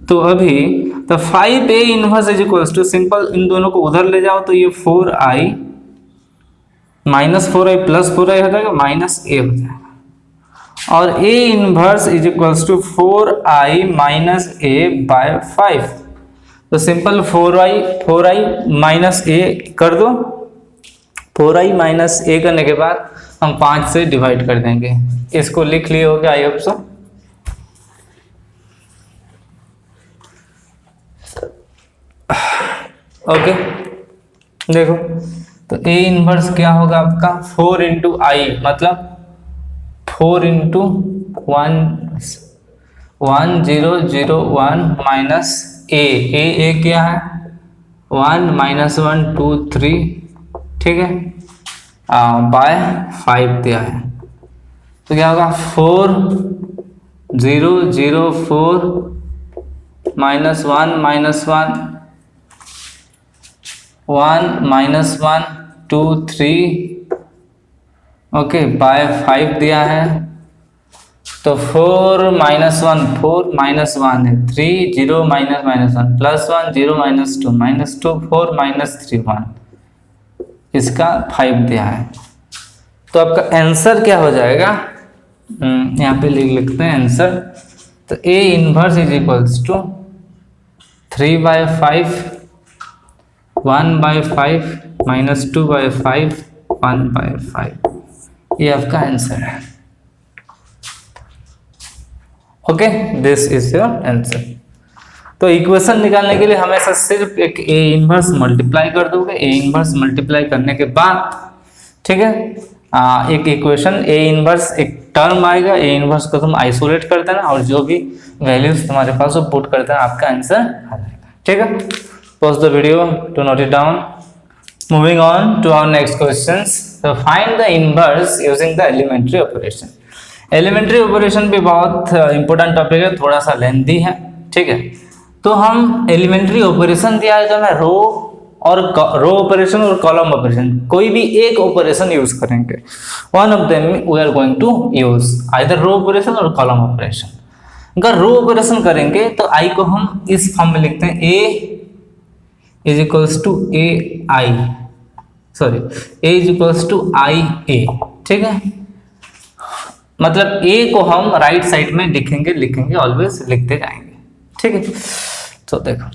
तो अभी तो 5 ए inverse is equals to, simple इन दोनों को उधर ले जाओ तो ये 4i -4i प्लस 4i हो जाएगा, -a हो जाएगा। और a inverse is equals to 4i minus a by 5। तो सिंपल 4i माइनस a कर दो, 4i माइनस a करने के बाद हम 5 से डिवाइड कर देंगे। इसको लिख लिए होगे आई होप सो। ओके, देखो तो a इनवर्स क्या होगा आपका, 4 इंटू आई मतलब 4 इंटू 1001 माइनस a क्या है 1 -1 2 3, ठीक है, बाय 5 दिया है। तो क्या होगा 4 0 0 4 -1 -1 1 2 3, ओके, बाय 5 दिया है। तो 4 -1 4 -1 है 3 0 -1 प्लस 1 0 -2 -2 4 -3 1, इसका 5 दिया है। तो आपका आंसर क्या हो जाएगा, यहाँ पे लिख लेते हैं आंसर। तो a inverse is equals to 3/5 1/5 -2/5 1/5, ये आपका आंसर है। Okay, this is your answer. तो इक्वेशन निकालने के लिए हमेशा सिर्फ एक ए इनवर्स मल्टीप्लाई कर दोगे, ए इनवर्स मल्टीप्लाई करने के बाद, ठीक है, एक इक्वेशन ए इनवर्स एक टर्म आएगा, ए इनवर्स को तुम आइसोलेट कर देना और जो भी वैल्यूज तुम्हारे पास वो पुट कर देना, आपका आंसर आ जाएगा। ठीक है, pause the video to note it down. Moving on to our next questions. तो find the inverse using the elementary operation. Elementary operation भी बहुत इंपॉर्टेंट टॉपिक है, थोड़ा सा लेंथी है। ठीक है, तो हम एलिमेंट्री ऑपरेशन दिया है तो हमें रो ऑपरेशन और कॉलम ऑपरेशन कोई भी एक ऑपरेशन यूज करेंगे। One of them we are going to use either row operation और कॉलम ऑपरेशन। अगर रो ऑपरेशन करेंगे तो आई को हम इस फॉर्म में लिखते हैं, a is equals to a I, sorry a is equals to I a. ठीक है, मतलब ए को हम राइट साइड में लिखेंगे ऑलवेज लिखते जाएंगे। ठीक है, तो देखो,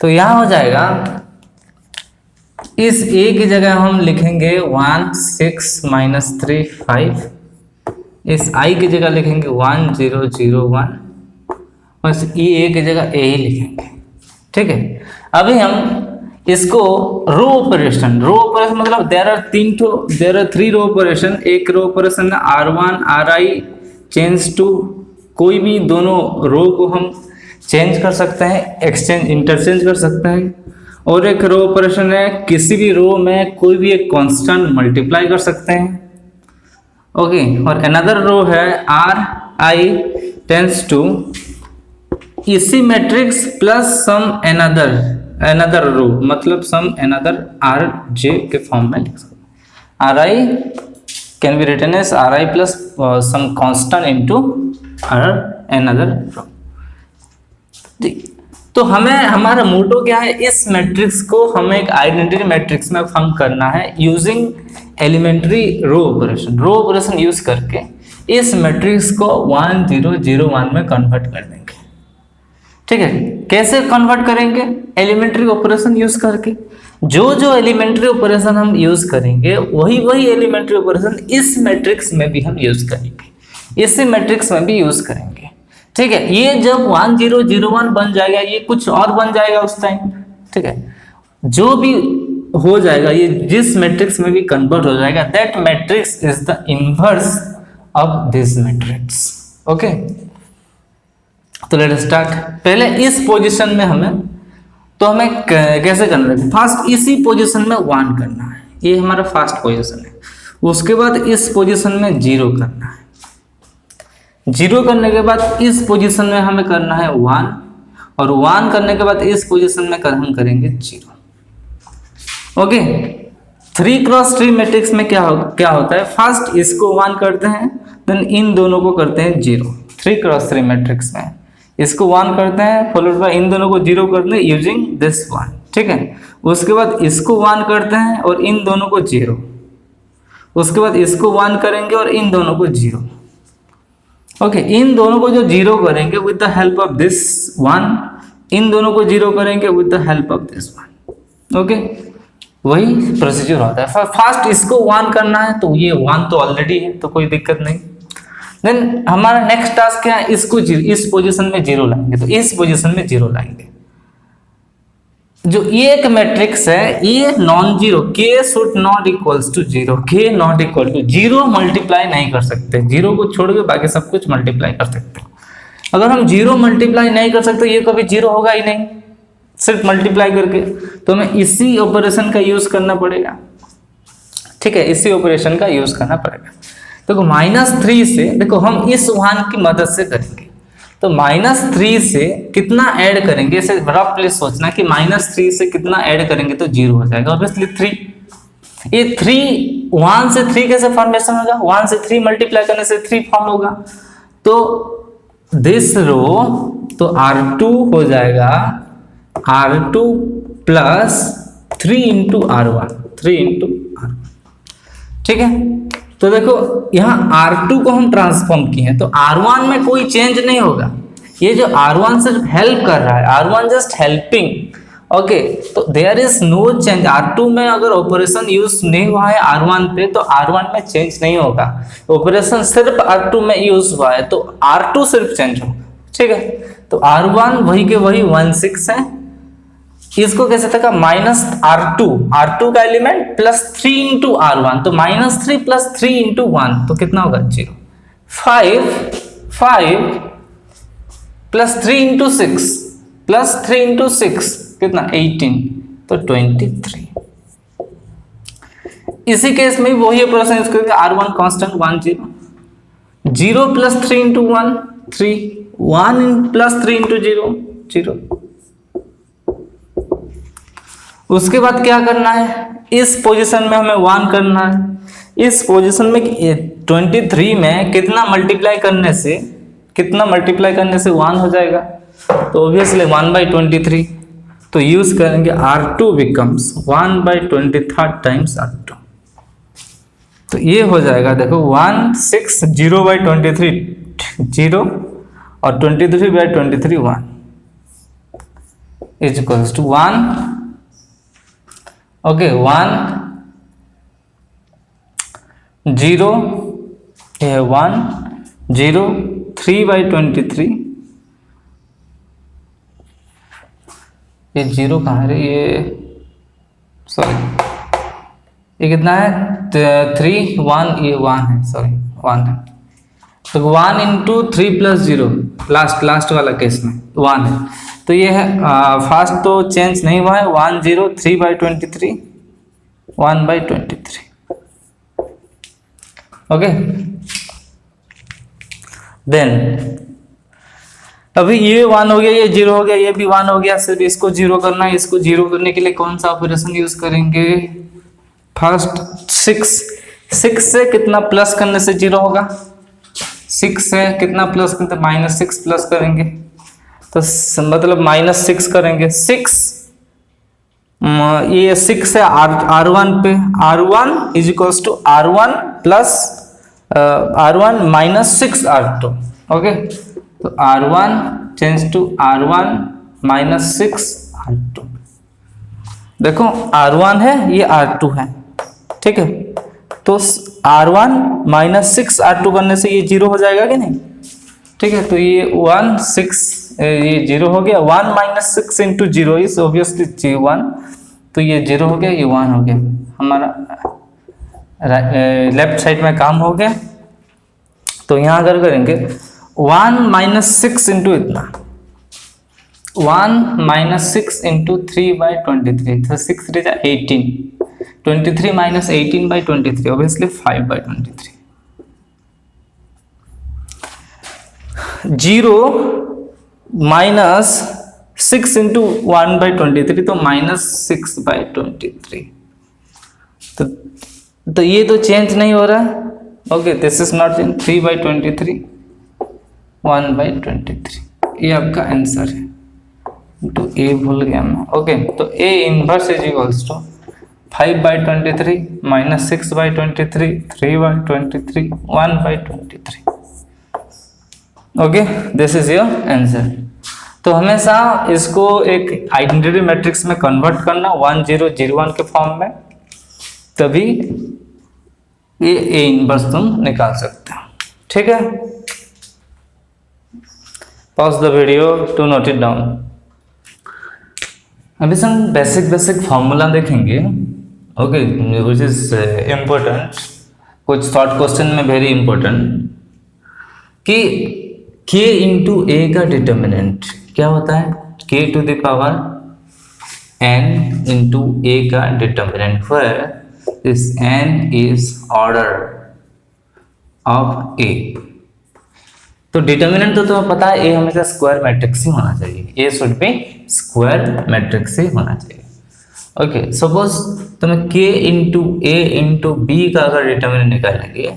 तो यहां हो जाएगा, इस a की जगह हम लिखेंगे 1 6 -3 5, इस i की जगह लिखेंगे 1 0 0 1, बस a की जगह a ही लिखेंगे। ठीक है, अभी हम इसको रो ऑपरेशन मतलब देयर आर 3 रो ऑपरेशन। एक रो ऑपरेशन है R1 RI चेंज टू, कोई भी दोनों रो को हम चेंज कर सकते हैं, इंटरचेंज कर सकते हैं। और एक रो ऑपरेशन है, किसी भी रो में कोई भी एक कांस्टेंट मल्टीप्लाई कर सकते हैं। ओके, और अनदर रो है RI टेंस टू इसी matrix plus some another row, मतलब सम अनदर RJ के फॉर्म में लिख सकते हैं। RI can be written as RI plus some constant into another row. तो हमें हमारा मोटो क्या है, इस मैट्रिक्स को हमें एक आइडेंटिटी मैट्रिक्स में फॉर्म करना है using elementary row operation. Row operation use करके इस मैट्रिक्स को 1 0 0 1 में कन्वर्ट कर देंगे। ठीक है, कैसे कन्वर्ट करेंगे? एलिमेंट्री ऑपरेशन यूज करके। जो एलिमेंट्री ऑपरेशन हम यूज करेंगे वही एलिमेंट्री ऑपरेशन इस मैट्रिक्स में भी हम यूज करेंगे, इसी मैट्रिक्स में भी यूज करेंगे। ठीक है, ये जब 1 0 0 1 बन जाएगा, ये कुछ और बन जाएगा उस टाइम। ठीक है, जो भी हो जाएगा ये जिस मैट्रिक्स में भी कन्वर्ट हो जाएगा, that matrix is the inverse of this matrix. Okay, तो लेट अस स्टार्ट। पहले इस पोजीशन में हमें कैसे करना है? फर्स्ट इसी पोजीशन में 1 करना है, ये हमारा फर्स्ट पोजीशन है। उसके बाद इस पोजीशन में 0 करना है, 0 करने के बाद इस पोजीशन में हमें करना है 1, और 1 करने के बाद इस पोजीशन में हम करेंगे 0। ओके, 3x3 मैट्रिक्स में क्या होता है? फर्स्ट इसको 1 करते हैं, देन इन दोनों को करते हैं 0। 3x3 मैट्रिक्स में इसको 1 करते हैं, फॉलोड बाय इन दोनों को 0 करते हैं यूजिंग दिस 1। ठीक है, उसके बाद इसको 1 करते हैं और इन दोनों को 0, उसके बाद इसको 1 करेंगे और इन दोनों को 0। ओके, इन दोनों को जो 0 करेंगे with the help of this 1, इन दोनों को 0 करेंगे with the help of this 1। Okay, वही प्रोसीजर होता है। फर्स्ट इसको 1 करना है, तो ये 1 तो ऑलरेडी है, तो कोई दिक्कत नहीं। देन हमारा नेक्स्ट टास्क क्या है? इसको इस पोजीशन में 0 लाएंगे, तो इस पोजीशन में 0 लाएंगे। जो ये एक मैट्रिक्स है, ये non zero, k should not equals to 0, k not equal to 0 multiply नहीं कर सकते, 0 को छोड़ के बाकी सब कुछ मल्टीप्लाई कर सकते हैं। अगर हम 0 मल्टीप्लाई नहीं कर सकते, ये कभी 0 होगा ही नहीं, सिर्फ मल्टीप्लाई करके, तो हमें इसी ऑपरेशन का यूज करना पड़ेगा। ठीक है, इसी ऑपरेशन का यूज करना पड़ेगा। देखो -3 से, देखो हम इस 1 की मदद से करेंगे, तो -3 से कितना ऐड करेंगे, इसे रफली सोचना कि -3 से कितना ऐड करेंगे तो 0 हो जाएगा, ऑब्वियसली 3। ये 3 1 से 3 कैसे फॉर्मेशन होगा? 1 से 3 मल्टीप्लाई करने से 3 फॉर्म होगा, तो दिस रो, तो R2 हो जाएगा R2 plus 3 into R1, 3 into R1। ठीक है, तो देखो यहाँ R2 को हम ट्रांसफॉर्म किए हैं, तो R1 में कोई चेंज नहीं होगा, ये जो R1 सिर्फ हेल्प कर रहा है, R1 जस्ट हेल्पिंग। ओके, तो there is no change. R2 में अगर ऑपरेशन यूज नहीं हुआ है R1 पे, तो R1 में चेंज नहीं होगा। ऑपरेशन सिर्फ R2 में यूज हुआ है, तो R2 सिर्फ चेंज होगा। ठीक है, तो R1 वही के वही 1 6 है। इसको कैसे था माइनस R2 का एलिमेंट प्लस 3 इंटू R1, तो -3 प्लस 3 इंटू 1 तो कितना होगा 0। 5 प्लस 3 इंटू 6 प्लस 3 इंटू 6 कितना 18, तो 23। इसी केस में वही ऑपरेशन यूज करेंगे, R1 constant 1 0, 0 plus 3 into 1 3, 1 plus 3 into 0 0। उसके बाद क्या करना है, इस पोजीशन में हमें 1 करना है। इस पोजीशन में 23 में कितना मल्टीप्लाई करने से 1 हो जाएगा, तो ऑब्वियसली 1/23, तो यूज करेंगे R2 बिकम्स 1/23 टाइम्स R2, तो ये हो जाएगा देखो 160/23 0 और 23/23 1 इज इक्वल्स टू 1, ओके 1 0, ये 1 0 3/23, ये 0 कहाँ है, ये सॉरी ये कितना है 3 1, ये 1 है, सॉरी 1 है, तो 1 इंटू 3 प्लस 0 लास्ट वाला केस में 1 है, तो ये है फास्ट तो चेंज नहीं हुआ है 1 0 3/23 1/23, ओके। देन अभी ये 1 हो गया, ये 0 हो गया, ये भी 1 हो गया, सिर्फ इसको 0 करना है। इसको 0 करने के लिए कौन सा ऑपरेशन यूज करेंगे, फर्स्ट 6 से कितना प्लस करने से 0 होगा, 6 से कितना प्लस करते -6 प्लस करेंगे, तो मतलब -6 करेंगे, 6 ये 6 है R1 पे, R1 is equals to R1 plus R1 -6 R2, okay, तो R1 change to R1 -6 R2, देखो R1 है, ये R2 है, ठीक है, तो R1 -6 R2 करने से ये 0 हो जाएगा कि नहीं, ठीक है, तो ये 1 6 ये 0 हो गया, 1 -6 इंटू 0 इज ऑब्वियसली 1, तो ये 0 हो गया, ये 1 हो गया, हमारा लेफ्ट साइड में काम हो गया। तो यहाँ अगर करेंगे 1 -6 इंटू इतना 1 -6 इंटू 3/23, तो 6 3 18, 23 - 18/23 ऑब्वियसली 5/23, 0 -6 इंटू 1/23 तो -6/23, तो ये तो चेंज नहीं हो रहा, okay, this is not change, 3/23 1/23, ये आपका आंसर है। तो ए भूल गया मैं, ओके, तो A inverse is equals to 5/23 -6/23 3/23 1/23, okay, this is your answer. तो हमेशा इसको एक आइडेंटिटी मैट्रिक्स में कन्वर्ट करना 1 0 0 1 के फॉर्म में, तभी ये ए इनवर्स तुम निकाल सकते हो, ठीक है। Pause the video to note it down. अभी हम बेसिक फॉर्मूला देखेंगे, ओके, विच इज इम्पोर्टेंट, कुछ शॉर्ट क्वेश्चन में वेरी इंपॉर्टेंट, कि k इंटू ए का डिटर्मिनेंट क्या होता है, k to the power n into ए का determinant, where this n is order of a। तो डिटर्मिनेंट तो तुम्हें पता है, ए हमेशा स्क्वायर मैट्रिक्स ही होना चाहिए, a should be square matrix ही होना चाहिए, ओके। सपोज तुम्हें k into a into B का अगर डिटर्मिनेंट निकालेंगे,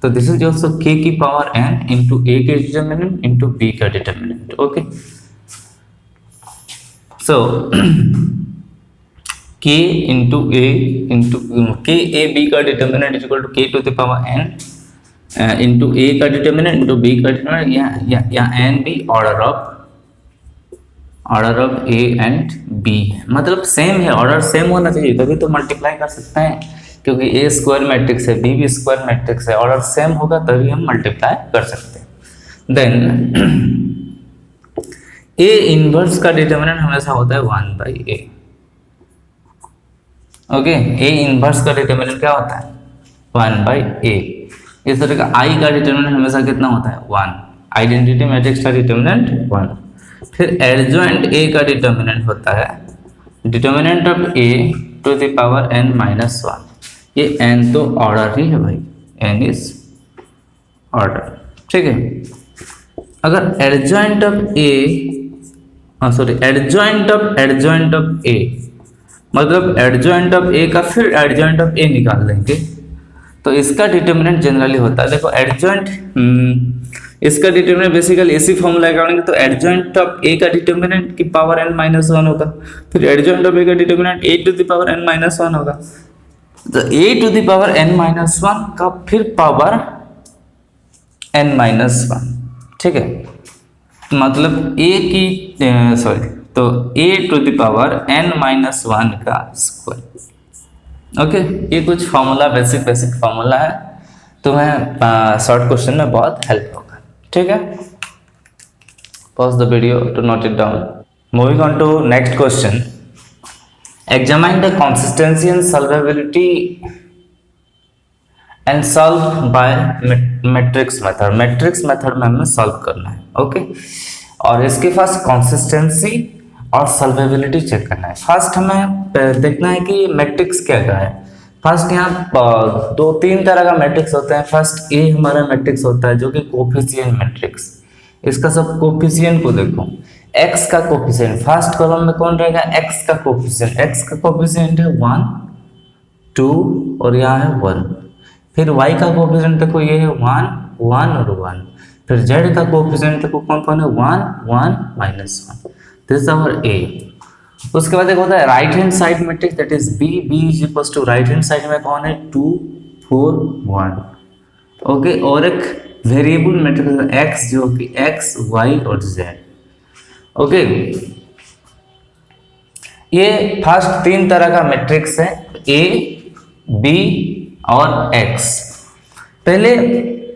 तो दिस इज ऑल्सो k की पावर n इंटू ए के डिटर्मिनेंट इंटू बी का determinant, okay. So k into a into k a B का determinant is equal to k to the power n into ए का determinant into B का determinant, या n B order of A and B है, मतलब same है, order same होना चाहिए, तभी तो मल्टीप्लाई कर सकते हैं, क्योंकि ए स्क्वायर मैट्रिक्स है, बी भी स्क्वायर मैट्रिक्स है, ऑर्डर सेम होगा तभी हम मल्टीप्लाई कर सकते हैं। देन ए इनवर्स का डिटर्मिनेंट हमेशा होता है 1/a। ओके, ए इनवर्स का डिटर्मिनेंट क्या होता है 1/a। इस तरह का आई का डिटर्मिनेंट हमेशा कितना होता है 1। आइडेंटिटी मैट्रिक्स का डिटर्मिनेंट 1। फिर एडजॉइंट ए का डिटर्मिनेंट होता है determinant of a to the power n-1। ये n तो ऑर्डर ही है भाई, n इज ऑर्डर, ठीक है। अगर adjoint of a adjoint of a मतलब एडजॉइंट ऑफ a का फिर एडजॉइंट ऑफ a निकाल लेंगे तो इसका डिटर्मिनेंट जनरली होता है, देखो एडजॉइंट इसका डिटर्मिनेंट बेसिकली इसी फॉर्मूला अकॉर्डिंग, तो एडजॉइंट ऑफ a का डिटर्मिनेंट की पावर n-1 होगा, फिर एडजॉइंट ऑफ a का determinant a to the power n-1 होगा। तो a to the power n-1 का फिर पावर n-1, ठीक है। मतलब a की तो a to the power n-1 का स्क्वायर। ओके, ये कुछ फॉर्मूला बेसिक फॉर्मूला है, तुम्हें शॉर्ट क्वेश्चन में बहुत हेल्प होगा, ठीक है। Pause the video to note it down. Moving on to next question, examine the consistency and solvability and solve by matrix method. Matrix method में हमें सॉल्व करना है, ओके। और इसके पास कंसिस्टेंसी और सॉल्वेबिलिटी चेक करना है। फर्स्ट हमें देखना है कि मैट्रिक्स क्या है। फर्स्ट यहाँ 2-3 तरह का मैट्रिक्स होता है। फर्स्ट ए हमारा मैट्रिक्स होता है जो कि कोफिशिएंट मैट्रिक्स। इसका सब कोफिशिएंट को देखो, x का कोफिशिएंट फर्स्ट कॉलम में कौन रहेगा, x का कोफिशिएंट। x का कोफिशिएंट है 1, 2 और यहाँ है 1। फिर y का कोफिशिएंट देखो, ये है 1, 1 और 1। फिर z का कोफिशिएंट देखो कौन कौन है, 1, 1, -1। This is our a। उसके बाद एक होता है right hand side matrix, that is b is equal to right hand side में कौन है 2, 4, 1। ओके, और एक वेरिएबल मैट्रिक्स x जो कि x, y और z। ओके, ये फर्स्ट 3 तरह का मैट्रिक्स है, a, b और x। पहले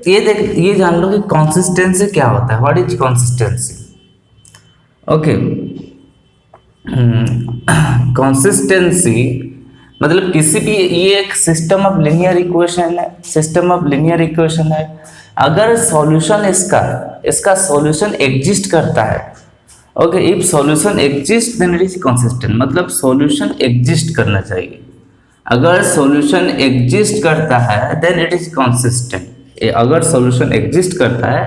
ये जान लो कि कंसिस्टेंसी क्या होता है, what is consistency. Okay, consistency मतलब किसी भी, ये एक सिस्टम ऑफ लीनियर इक्वेशन है। अगर सॉल्यूशन इसका सॉल्यूशन एग्जिस्ट करता है, okay, if solution exist then it is consistent, मतलब सॉल्यूशन एग्जिस्ट करना चाहिए। अगर सॉल्यूशन एग्जिस्ट करता है देन इट इज कंसिस्टेंट। अगर सॉल्यूशन एग्जिस्ट करता है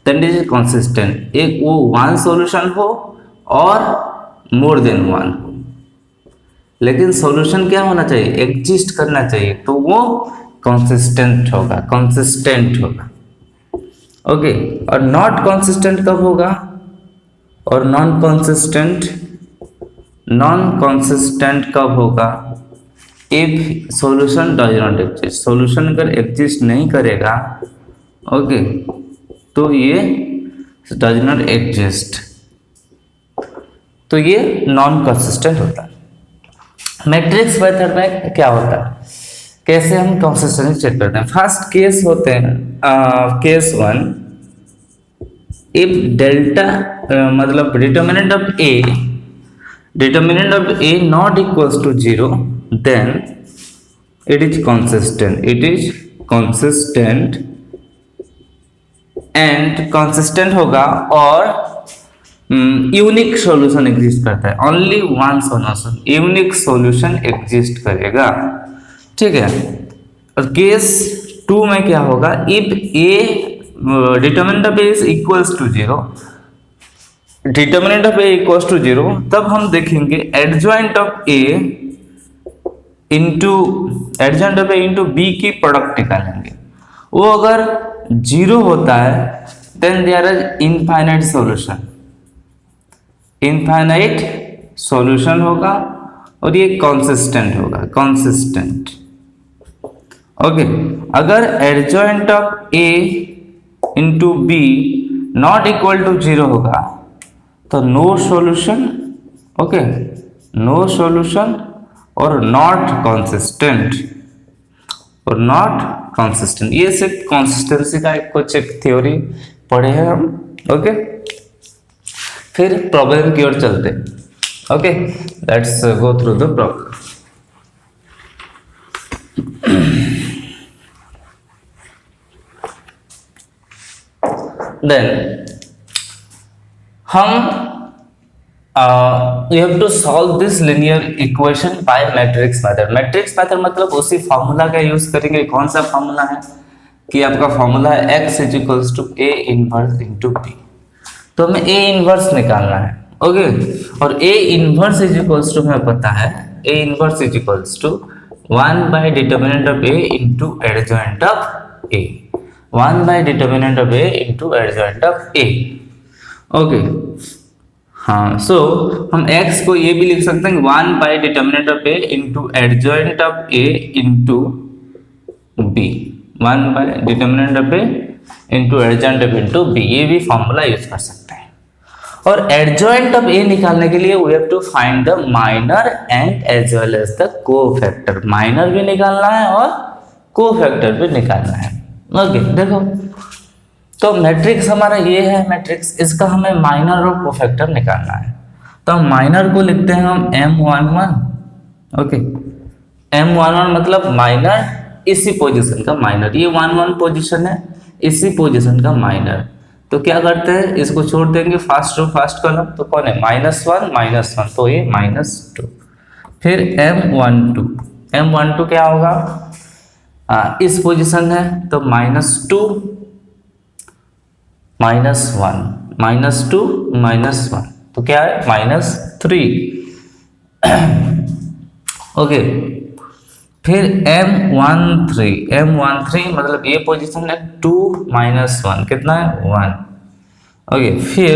देन इट इज कंसिस्टेंट। एक वो 1 सॉल्यूशन हो और मोर देन 1 हो, लेकिन सॉल्यूशन क्या होना चाहिए, एग्जिस्ट करना चाहिए, तो वो कंसिस्टेंट होगा। ओके, और नॉट कंसिस्टेंट कब होगा, और नॉन कंसिस्टेंट कब होगा, if solution does not exist. Solution अगर एग्जिस्ट नहीं करेगा, ओके, तो ये डज नॉट एग्जिस्ट, तो ये नॉन कंसिस्टेंट होता है। मैट्रिक्स मेथड में क्या होता है, कैसे हम कंसिस्टेंसी चेक करते हैं। फर्स्ट केस होते हैं केस 1, इफ डेल्टा मतलब determinant of a not equals to 0 then it is consistent and consistent होगा, और यूनिक सॉल्यूशन एग्जिस्ट करता है। ओनली 1 सॉल्यूशन, यूनिक सॉल्यूशन एग्जिस्ट करेगा, ठीक है। और केस 2 में क्या होगा, if a determinant of a is equals to 0, determinant of a equals to 0, तब हम देखेंगे adjoint of a into b की प्रोडक्ट निकालेंगे। वो अगर 0 होता है then there is infinite solution होगा, और ये कंसिस्टेंट होगा, ओके। अगर adjoint of a into b not equal to 0 होगा तो no solution, okay, no solution और नॉट कंसिस्टेंट। ये सिर्फ कंसिस्टेंसी का कुछ एक थ्योरी पढ़े हैं हम, ओके। फिर प्रॉब्लम की ओर चलते हैं। Okay, let's go through the problem. Then हम you have to solve this linear equation by matrix method। Matrix method मतलब उसी फॉर्मूला का यूज करेंगे। कौन सा फॉर्मूला है कि आपका फॉर्मूला है x is equals to a inverse into b। तो हमें a इनवर्स निकालना है। ओके, और a inverse is equals to हमें पता है a inverse is equals to 1 by determinant of a into adjoint of a। 1 by determinant of a into adjoint of a। Okay, हाँ, so हम x को ये भी लिख सकते हैं 1 by determinant of a into adjoint of a into b। 1 by determinant of a into adjoint of into b, ये भी फॉर्मूला यूज कर सकते हैं। और एडजॉइंट ऑफ a निकालने के लिए we have to find the minor and as well as the cofactor. Minor भी निकालना है और कोफैक्टर भी निकालना है। ओके, देखो तो मैट्रिक्स हमारा ये है मैट्रिक्स, इसका हमें माइनर और कोफैक्टर निकालना है। तो हम माइनर को लिखते हैं हम M11। ओके, M11 मतलब माइनर, इसी पोजीशन का माइनर। ये 1 पोजीशन है, इसी पोजीशन का माइनर। तो क्या करते हैं, इसको छोड़ देंगे फर्स्ट रो फर्स्ट कॉलम। तो कौन है -1 तो ये -2। फिर M12 क्या होगा, इस पोजीशन है तो -2 -2 -1 तो क्या है -3। ओके, फिर M13 मतलब ये पोजीशन है 2 -1 कितना है 1। ओके, फिर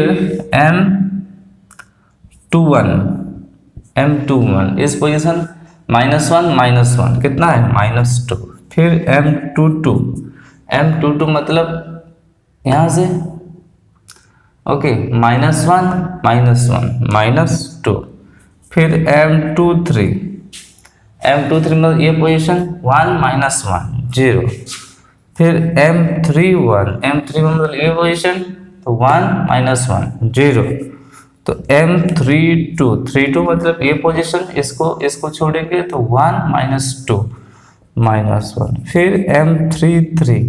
M21 इस पोजीशन -1 कितना है -2। फिर M22 मतलब यहां से ओके -1 -2। फिर M23 मतलब ये पोजीशन 1 -1 0। फिर M31 मतलब ये पोजीशन तो 1 -1 0। तो M32 मतलब ये पोजीशन, इसको छोड़ेंगे तो 1 -2 -1। फिर M33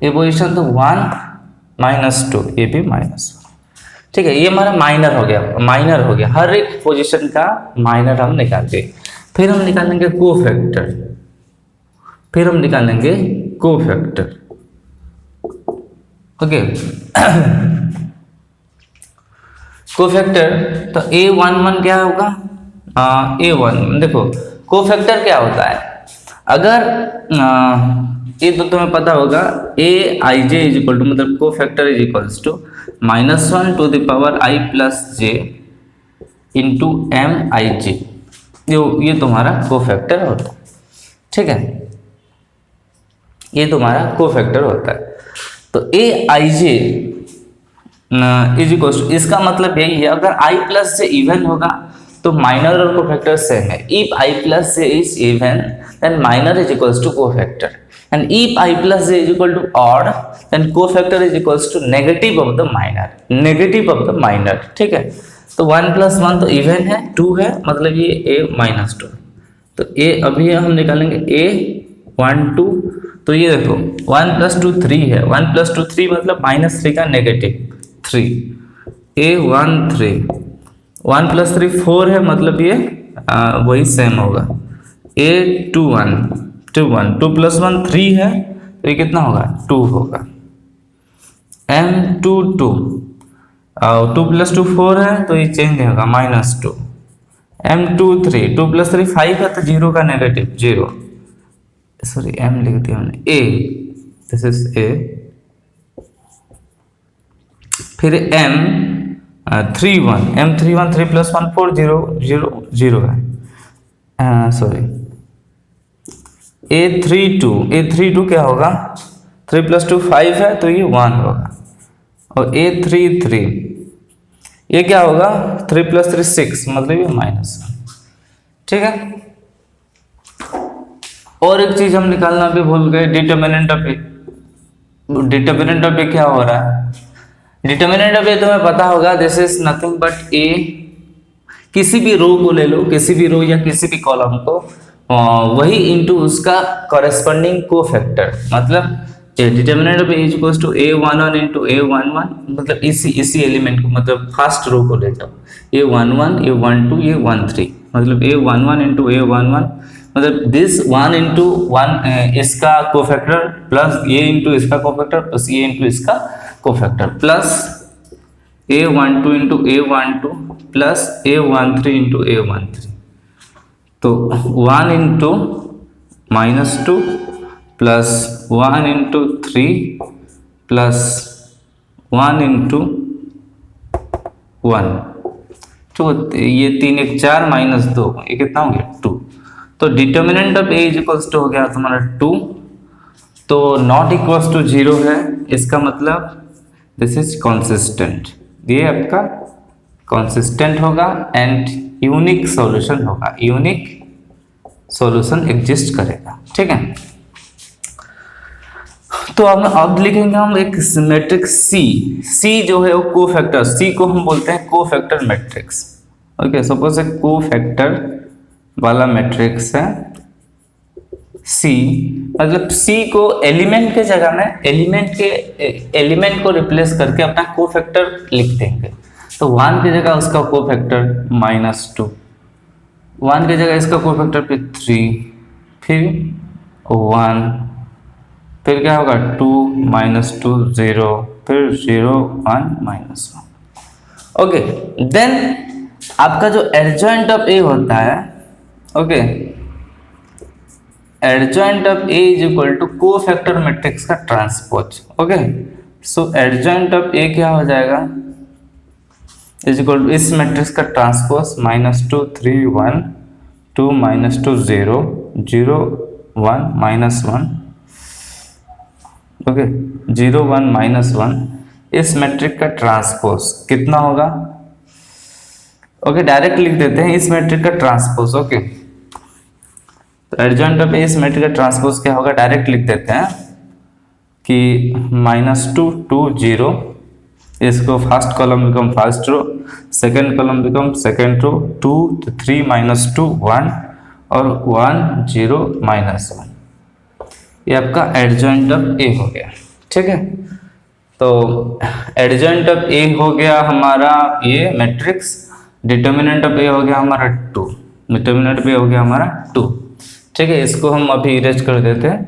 ये पोजीशन तो 1 -2 ये भी -1। ठीक है, ये हमारा माइनर हो गया। हर एक पोजीशन का माइनर हम निकालते। फिर हम निकालेंगे कोफैक्टर। ओके, कोफैक्टर तो A11 क्या होगा, A1 देखो कोफैक्टर क्या होता है। अगर ये तो तुम्हें पता होगा Aij इज इक्वल टू मतलब cofactor is equals to -1 to the power i plus j into Mij। ये तुम्हारा कोफैक्टर होता है। ठीक है, ये तुम्हारा कोफैक्टर होता है। तो Aij इज इक्वल्स टू, इसका मतलब यही है अगर i प्लस j इवन होगा तो माइनर और कोफैक्टर सेम है। If i plus j is even then minor is equals to cofactor, and if I plus j is equal to odd then cofactor is equals to negative of the minor। ठीक है, तो 1 + 1 तो even है, 2 है मतलब ये a -2। तो a अभी हम निकालेंगे A12। तो ये देखो 1 + 2 3 है, 1 + 2 3 मतलब -3 का -3। A13 1 + 3 4 है मतलब ये वही सेम होगा। A21 2 + 1 3 है तो ये कितना होगा 2 होगा। M22 2 + 2 4 है तो ये चेंज नहीं होगा -2। M23 2 + 3 5 है तो 0 का नेगेटिव 0। सॉरी M लिख दिया हमने, A दिस इज A। फिर M31 3 + 1 4 0 है। सॉरी A32 क्या होगा, 3 + 2 5 है तो ये 1 होगा। और A33 ये क्या होगा 3 + 3 6 मतलब ये -1। ठीक है, और एक चीज हम निकालना भी भूल गए, determinant of A। Determinant of a क्या हो रहा है, डिटर्मिनेंट ऑफ ए तुम्हें पता होगा, दिस इज नथिंग बट ए, किसी भी रो को ले लो, किसी भी रो या किसी भी कॉलम को, वही इनटू उसका कॉरेस्पॉन्डिंग कोफैक्टर, मतलब determinant of A is equals to a11 into a11, मतलब इसी एलिमेंट को, मतलब फर्स्ट रो को ले जाओ, a11 a12 a13, मतलब a11 इनटू a11, मतलब दिस 1 इंटू 1 इसका कोफैक्टर प्लस ये इंटू इसका कोफैक्टर प्लस ये इंटू इसका cofactor plus a12 into a12 plus a13 into a13, तो 1 into -2 plus 1 into 3 plus 1 into 1, तो ये 3 1 4 -2, ये कितना हो गया 2। तो determinant of A is equals to हो गया तुम्हारा 2, तो नॉट इक्वल्स टू 0 है, इसका मतलब दिस इज कॉन्सिस्टेंट, ये आपका कॉन्सिस्टेंट होगा एंड यूनिक सॉल्यूशन होगा, यूनिक सॉल्यूशन एग्जिस्ट करेगा, ठीक है। तो अब लिखेंगे हम एक मैट्रिक्स सी जो है वो कोफैक्टर, सी को हम बोलते हैं कोफैक्टर मैट्रिक्स, ओके। सपोज एक कोफैक्टर वाला मैट्रिक्स है सी, मतलब सी को एलिमेंट के जगह में एलिमेंट को रिप्लेस करके अपना कोफैक्टर लिख देंगे, तो 1 की जगह उसका कोफैक्टर -2, 1 की जगह इसका कोफैक्टर फिर 3, फिर 1, फिर क्या होगा 2 -2 0, फिर 0 1 -1, ओके। देन आपका जो एडजॉइंट ऑफ ए होता है, okay, adjoint of A is equal to cofactor matrix का transpose, okay. So adjoint of a क्या हो जाएगा, इज इक्वल टू इस मैट्रिक्स का ट्रांसपोज -2 3 1 2 -2 0 0 1 -1, ओके, 0 1 -1, इस मैट्रिक का ट्रांसपोज कितना होगा, ओके, डायरेक्ट लिख देते हैं इस मैट्रिक का ट्रांसपोज, ओके। तो एडजॉइंट ऑफ इस मैट्रिक का ट्रांसपोज क्या होगा, डायरेक्ट लिख देते हैं कि -2 2 0, इसको first column become first row, second column become second row, 2 3 -2 1 और 1 0 -1, ये आपका एडजॉइंट ऑफ ए हो गया, ठीक है। तो एडजॉइंट ऑफ ए हो गया हमारा ये मैट्रिक्स, डिटर्मिनेंट ऑफ ए हो गया हमारा 2, डिटर्मिनेंट ऑफ ए हो गया हमारा 2, ठीक है। इसको हम अभी इरेज कर देते हैं,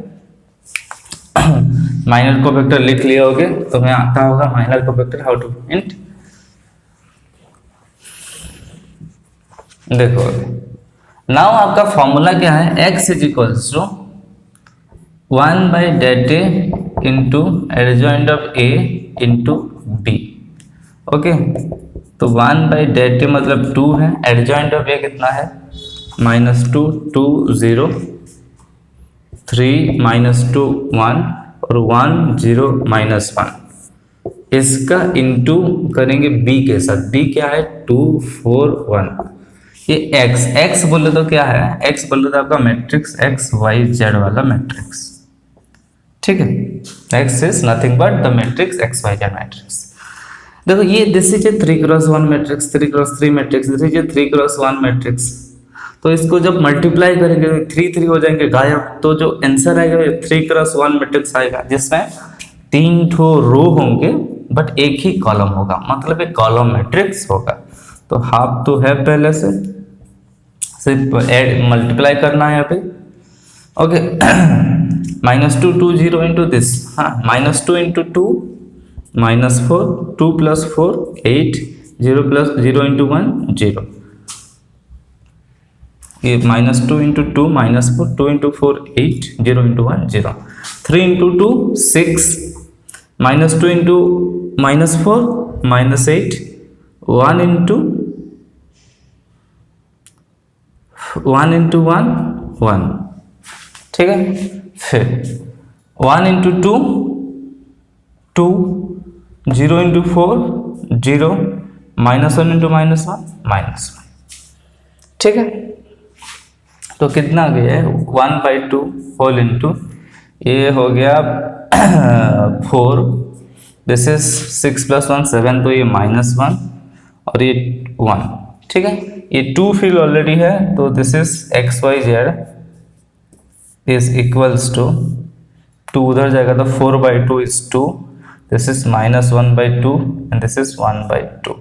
माइनर कोफैक्टर लिख लिए होगे, तुम्हें आता होगा minor cofactor how to print, देखो नाउ आपका फॉर्मूला क्या है, x is equals to 1/det into adjoint of a into b, okay. तो 1/det मतलब 2 है, एडजॉइंट ऑफ a कितना है -2 2 0 3 -2 1 और 1 0 -1, इसका इंटू करेंगे b के साथ, b क्या है 2 4 1, ये x बोले तो क्या है, x बोले तो आपका मैट्रिक्स x y z वाला मैट्रिक्स, ठीक है। x is nothing but the matrix x y z matrix. देखो ये this is A 3x1 matrix, 3x3 matrix, this is A 3x1 matrix, तो इसको जब मल्टीप्लाई करेंगे 3 3 हो जाएंगे गायब, तो जो आंसर आएगा 3x1 मैट्रिक्स आएगा, जिसमें 3 ठो रो होंगे बट एक ही कॉलम होगा, मतलब एक कॉलम मैट्रिक्स होगा। तो हाफ तो है पहले से, सिर्फ ऐड मल्टीप्लाई करना है यहाँ पे, ओके। -2 2 0 इंटू दिस, हाँ -2 इंटू 2 -4 2 + 4 8 0 + 0 इंटू 1 0, ये -2 into 2 -4 2 into 4 8 0 into 1 0, 3 into 2 6 -2 into -4 -8 1 into 1 into 1 1, ठीक है। फिर 1 इंटू 2 2 0 इंटू 4 0 -1 इंटू -1 -1, ठीक है। तो कितना गया है 1/2 होल इंटू, ये हो गया 4, दिस इज 6 + 1 7, तो ये -1 और ये 1, ठीक है। ये 2 फील्ड ऑलरेडी है, तो this is XYZ is equals to 2 उधर जाएगा तो 4/2 is 2, this is -1/2 and this is 1/2।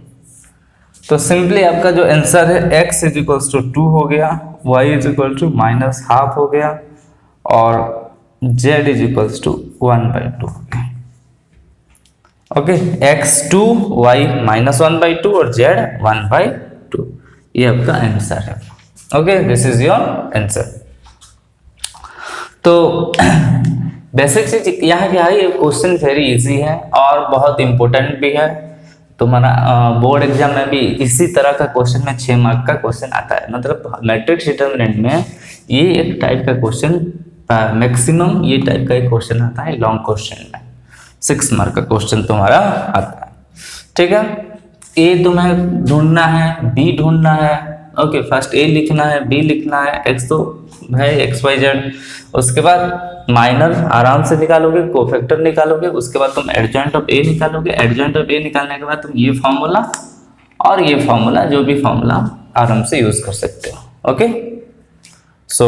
तो सिंपली आपका जो आंसर है x इज इक्वल्स टू 2 हो गया, y इज इक्वल टू -½ हो गया और z इज इक्वल्स टू 1/2 हो गया। ओके, x2, y -1/2 और z 1/2, ये आपका आंसर है। Okay, this is your answer. तो बेसिक चीज यहाँ क्या है, ये क्वेश्चन वेरी इजी है और बहुत इंपॉर्टेंट भी है। तुम्हारा बोर्ड एग्जाम में भी इसी तरह का क्वेश्चन में 6 मार्क का क्वेश्चन आता है, मतलब मैट्रिक्स डिटर्मिनेंट में ये एक टाइप का क्वेश्चन, मैक्सिमम ये टाइप का एक क्वेश्चन आता है लॉन्ग क्वेश्चन में, 6 मार्क का क्वेश्चन तुम्हारा आता है, ठीक है। ए तुम्हें ढूंढना है, बी ढूंढना है, ओके, फर्स्ट ए लिखना है, बी लिखना है, एक्स तो है XYZ, उसके बाद माइनर आराम से निकालोगे, कोफैक्टर निकालोगे, उसके बाद तुम एडजॉइंट ऑफ ए निकालोगे, एडजॉइंट ऑफ ए निकालने के बाद तुम ये फॉर्मूला और ये फॉर्मूला, जो भी फॉर्मूला आराम से यूज कर सकते हो। ओके, सो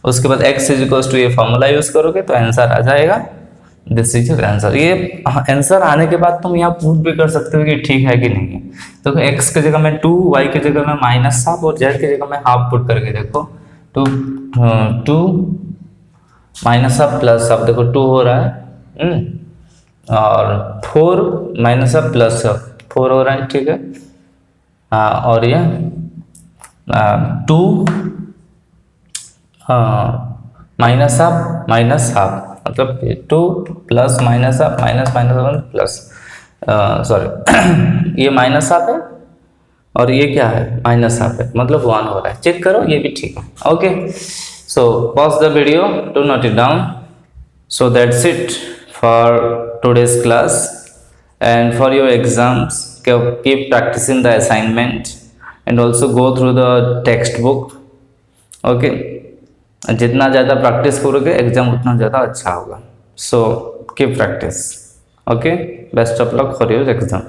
उसके बाद x इज इक्वल टू ये फॉर्मूला यूज करोगे तो आंसर आ जाएगा, दिस इज योर आंसर। ये आंसर आने के बाद तुम यहाँ प्रूव भी कर सकते हो कि ठीक है कि नहीं। तो x की जगह में 2, y की जगह में -½ और z की जगह में ½ पुट करके देखो, 2 -½ प्लस, अब देखो 2 हो रहा है, और 4 -½ +4 हो रहा है, ठीक है। और ये 2 -½ मतलब 2 + -½ प्लस, सॉरी ये -½ है और ये क्या है, -½ है, मतलब 1 हो रहा है, चेक करो, ये भी ठीक है। Okay, so pause the video to note it down. So that's it for today's class, and for your exams keep practicing the assignment and also go through the textbook. Okay, जितना ज़्यादा practice करोगे exam उतना ज़्यादा अच्छा होगा, so keep practice. Okay, best of luck for your exam.